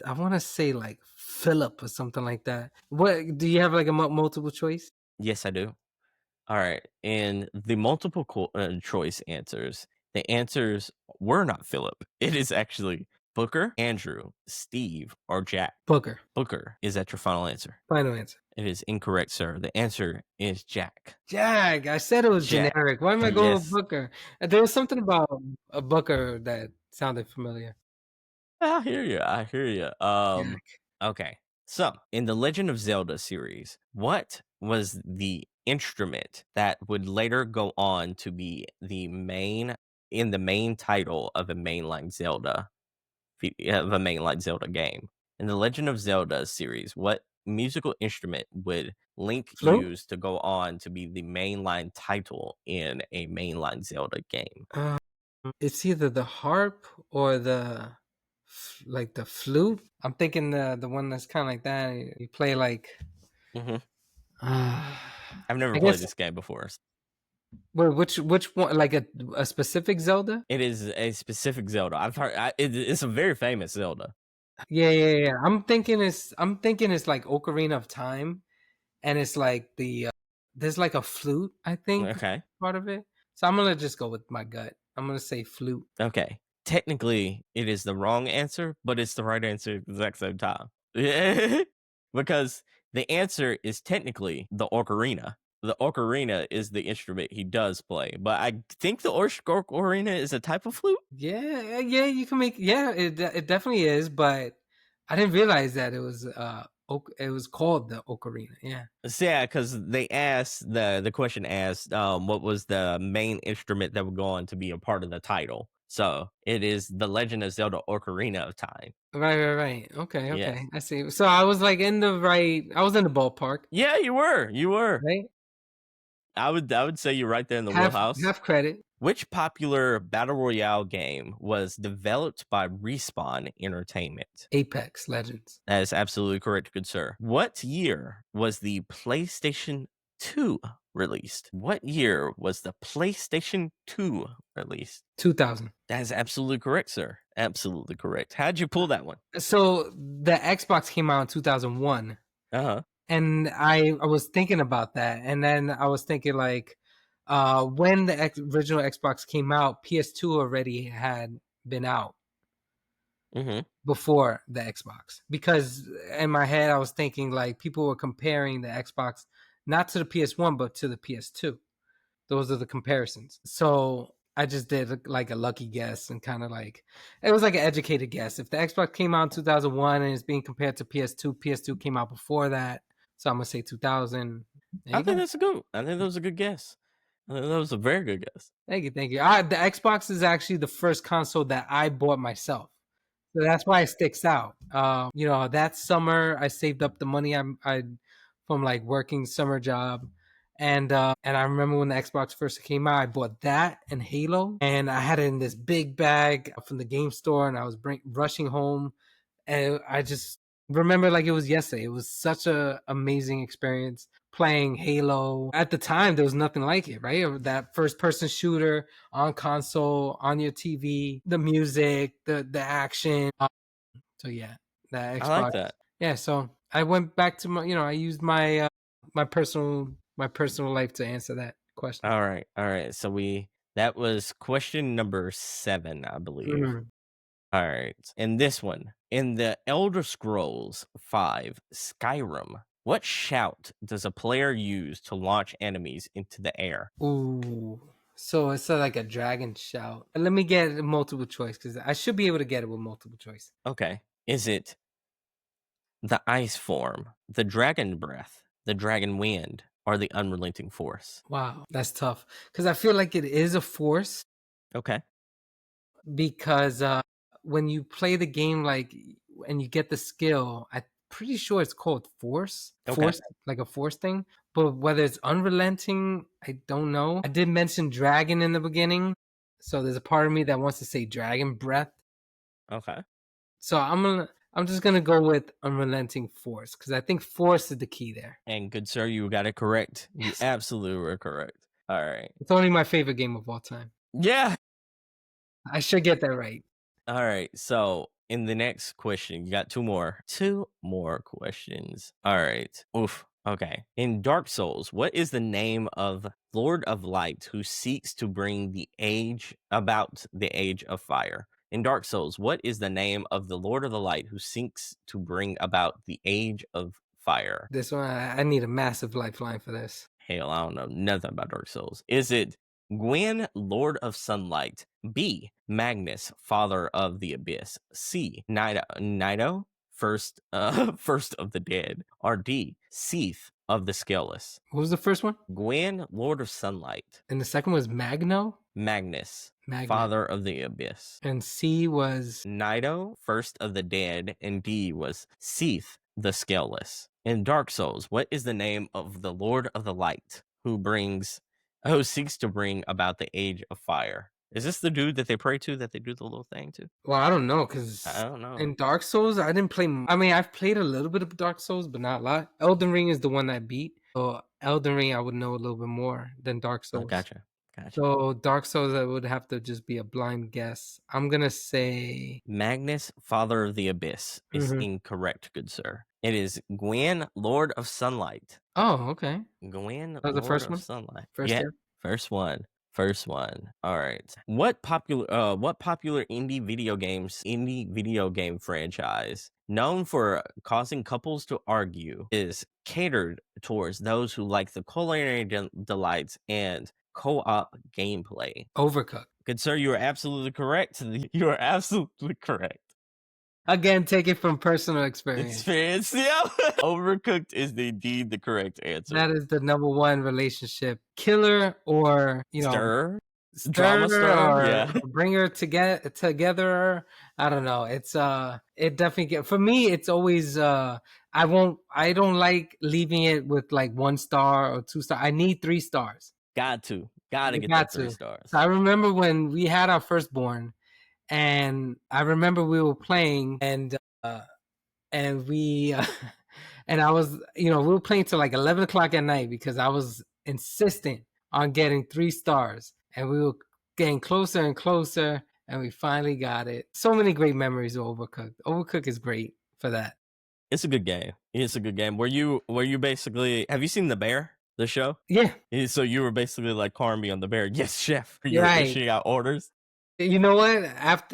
I want to say like Philip or something like that. What do you have like a multiple choice? Yes, I do. All right. In the multiple choice answers, the answers were not Philip. It is actually Booker, Andrew, Steve, or Jack. Booker. Booker. Is that your final answer? Final answer. It is incorrect, sir. The answer is Jack. Jack. I said it was Jack. generic. Why am I going with Yes. Booker? There was something about a Booker that sounded familiar. I hear you. I hear you. Jack. Okay. So, in the Legend of Zelda series, what was the instrument that would later go on to be the main title of a mainline Zelda game? In the Legend of Zelda series, what musical instrument would Link Flute? use to go on to be the mainline title in a mainline Zelda game? It's either the harp or the flute. I'm thinking the one that's kind of like that. You play like. Hmm. Uh, I've never I played guess. this game before. Wait, which one? Like a specific Zelda? It is a specific Zelda. I've heard it's a very famous Zelda. Yeah. I'm thinking it's like Ocarina of Time, and it's like there's like a flute. I think Okay. part of it. So I'm gonna just go with my gut. I'm gonna say flute. Okay. Technically, it is the wrong answer, but it's the right answer at the exact same time. Because the answer is technically the ocarina. The ocarina is the instrument he does play, but I think the ocarina is a type of flute. Yeah, you can make. Yeah, it definitely is, but I didn't realize that it was it was called the ocarina. Yeah. So, yeah, because they asked the question asked what was the main instrument that would go on to be a part of the title. So it is the Legend of Zelda Ocarina of Time. Right. Okay. Yes. I see. So I was like in the right. I was in the ballpark, Yeah, you were. You were. right? I would say you're right there in the Half wheelhouse. credit. Which popular battle royale game was developed by Respawn Entertainment? Apex Legends. That is absolutely correct, good sir. What year was the PlayStation 2 released? What year was the PlayStation 2 released? 2000. That is absolutely correct, sir. Absolutely correct. How'd you pull that one? So the Xbox came out in 2001, Uh-huh. and I was thinking about that, and then I was thinking like, when the original Xbox came out, PS2 already had been out Mm-hmm. before the Xbox, because in my head I was thinking like people were comparing the Xbox not to the PS1 but to the PS2. Those are the comparisons. So I just did like a lucky guess and kind of like it was like an educated guess. If the Xbox came out in 2001 and is being compared to PS2, PS2 came out before that. So I'm gonna say 2000. There I you think go. that's I think that was a good guess. I think that was a very good guess. Thank you. The Xbox is actually the first console that I bought myself. So that's why it sticks out. That summer I saved up the money I from like working summer job, and I remember when the Xbox first came out, I bought that and Halo, and I had it in this big bag from the game store, and I was rushing home, and I just remember like it was yesterday. It was such a amazing experience playing Halo. At the time, there was nothing like it, right? That first person shooter on console, on your TV, the music, the action. So yeah, that I like Xbox. that. Yeah, so I went back to I used my my personal life to answer that question. All right. So that was question number 7, I believe. Mhm. All right. And this one, in the Elder Scrolls 5 Skyrim, what shout does a player use to launch enemies into the air? Ooh, So it's like a dragon shout. Let me get a multiple choice because I should be able to get it with multiple choice. Okay. Is it the ice form, the dragon breath, the dragon wind, or the unrelenting force? Wow, that's tough because I feel like it is a force Okay. because when you play the game and you get the skill, I'm pretty sure it's called force. Okay. Force, like a force thing. But whether it's unrelenting, I don't know. I did mention dragon in the beginning, so there's a part of me that wants to say dragon breath. Okay. So I'm just gonna go with unrelenting force because I think force is the key there. And good sir, you got it correct. You Yes. absolutely were correct. All right. It's only my favorite game of all time. Yeah. I should get that right. All right. So in the next question, you got two more. Two more questions. All right. Oof. Okay. In Dark Souls, what is the name of Lord of Light who seeks to bring the age about the age of fire? In Dark Souls, what is the name of the Lord of the Light who seeks to bring about the age of fire? This one, I need a massive lifeline for this. Hell, I don't know nothing about Dark Souls. Is it Gwyn, Lord of Sunlight? B, Magnus, Father of the Abyss? C, Nido, first first of the dead? Or D, Seath of the Scaleless? What was the first one? Gwyn, Lord of Sunlight. And the second was Magno? Magnus, Magno. Father of the Abyss. And C was Nido, first of the dead, and D was Seath the Scaleless. In Dark Souls, what is the name of the Lord of the Light who seeks to bring about the age of fire? Is this the dude that they pray to, that they do the little thing to? well, I don't know because I don't know. in Dark Souls, I didn't play. I mean, I've played a little bit of Dark Souls, but not a lot. Elden Ring is the one that I beat. So Elden Ring, I would know a little bit more than Dark Oh, Souls. gotcha. So Dark Souls, I would have to just be a blind guess. I'm gonna say Magnus, Father of the Abyss, is incorrect, good sir. It is Gwyn, Lord of Sunlight. Oh, okay. Gwyn, That was the Lord first of one? Sunlight. First Yeah, year? first one. First one. All right. What popular indie video game franchise known for causing couples to argue is catered towards those who like the culinary delights and co-op gameplay? Overcooked. Good sir, you are absolutely correct. You are absolutely correct. Again, take it from personal experience. Yeah. Overcooked is indeed the correct answer. That is the number one relationship killer, or Stir? stir Drama stir? or Yeah. bring her together. I don't know. It's it definitely for me. It's always I don't like leaving it with like 1 star or 2 star. I need 3 stars. Gotta You get got that 3 to. stars. So I remember when we had our firstborn, and I remember we were playing, and we and I was, we were playing till like 11 o'clock at night because I was insistent on getting 3 stars, and we were getting closer and closer, and we finally got it. So many great memories of Overcooked. Overcooked is great for that. It's a good game. It's a good game. Were you basically, have you seen The Bear, the show? Yeah. So you were basically like Carmi on The Bear. Yes, chef. You Right. were issuing out orders. You know what?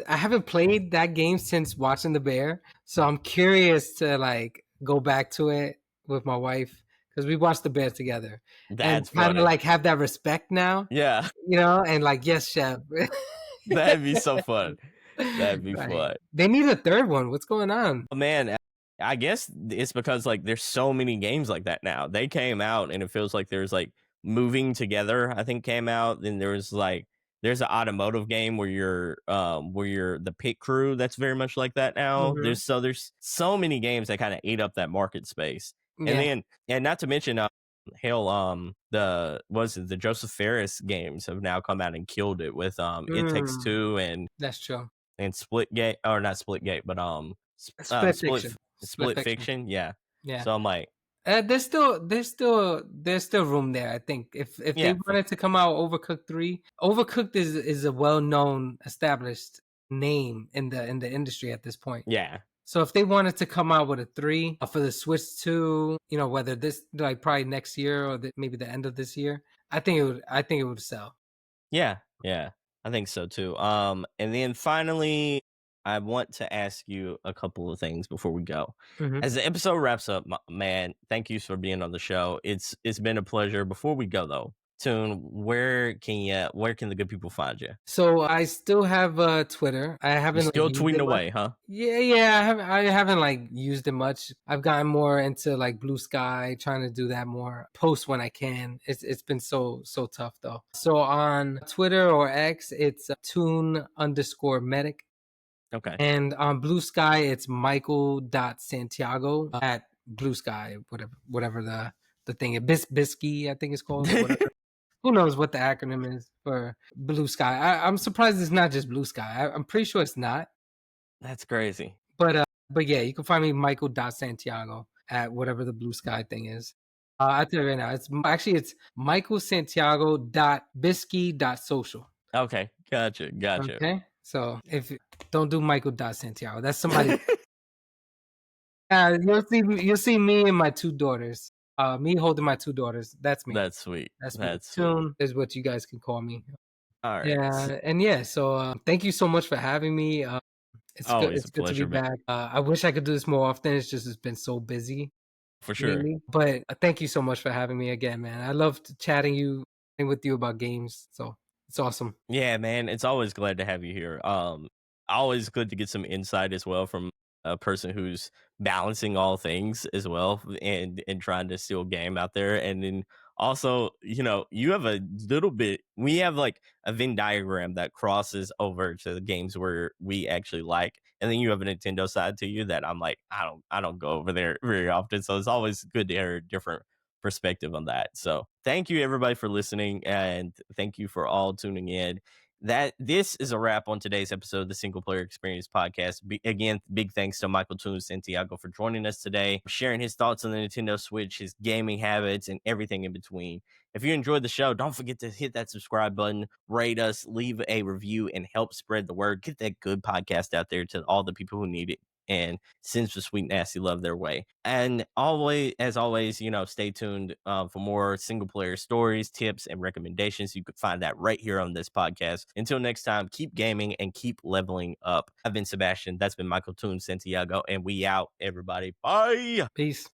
I haven't played that game since watching The Bear, so I'm curious to like go back to it with my wife because we watched The Bear together. That's and kind funny. of like have that respect now, Yeah. and like, yes, chef. That'd be so fun. That'd be Right. fun. They need a third one. What's going on? Man, I guess it's because like there's so many games like that now. They came out and it feels like there's like Moving Together, I think came out. Then there's an automotive game where you're the pit crew that's very much like that now. Mhm. There's so many games that kind of ate up that market space. Yeah. And not to mention the Joseph Ferris games have now come out and killed it with It Takes Two and That's true. Splitgate, or not Splitgate, but Split Fiction. Yeah. Yeah. So I'm like, there's still room there. I think if they Yeah. wanted to come out with Overcooked 3, Overcooked is a well-known, established name in the industry at this point. yeah. So if they wanted to come out with a 3 for the Switch 2, whether this like probably next year or maybe the end of this year, I think it would sell. Yeah, I think so too. And then finally, I want to ask you a couple of things before we go. Mhm. As the episode wraps up, man, thank you for being on the show. It's been a pleasure. Before we go though, Toon, where can the good people find you? So I still have Twitter. I haven't You're still used tweeting it much. away, huh? Yeah. I haven't like used it much. I've gotten more into like Blue Sky, trying to do that more. Post when I can. It's been so tough though. So on Twitter or X, it's Toon_medic. Okay. And on Blue Sky, it's Michael.Santiago at Blue Sky, whatever the thing is. Bisky, I think it's called, or whatever. Who knows what the acronym is for Blue Sky? I'm surprised it's not just Blue Sky. I'm pretty sure it's not. That's crazy. But yeah, you can find me Michael.Santiago at whatever the Blue Sky thing is. I'll tell you right now. It's Michael Santiago .bisky.social. Okay, gotcha. Okay, so if don't do Michael.Santiago, that's somebody. You'll see me and my two daughters. Me holding my two daughters. That's me. That's sweet. That's me. That's sweet. Toon is what you guys can call me. All right. Yeah, and yeah. So thank you so much for having me. It's good. Always It's a good to be pleasure, man. back. I wish I could do this more often. It's been so busy For sure. lately. But thank you so much for having me again, man. I loved chatting with you about games. So it's awesome. Yeah, man. It's always glad to have you here. Always good to get some insight as well from a person who's balancing all things as well and trying to still game out there. And then also, you have a little bit we have like a Venn diagram that crosses over to the games where we actually like. And then you have a Nintendo side to you that I'm like, I don't go over there very often. So it's always good to hear a different perspective on that. So thank you everybody for listening, and thank you for all tuning in. This is a wrap on today's episode of the Single Player Experience Podcast. Again, big thanks to Michael Santiago for joining us today, sharing his thoughts on the Nintendo Switch, his gaming habits, and everything in between. If you enjoyed the show, don't forget to hit that subscribe button, rate us, leave a review, and help spread the word. Get that good podcast out there to all the people who need it, and sends the sweet nasty love their way. And as always, stay tuned for more single player stories, tips, and recommendations. You could find that right here on this podcast. Until next time, keep gaming and keep leveling up. I've been Sebastion. That's been Michael Santiago, and we out, everybody. Bye. Peace.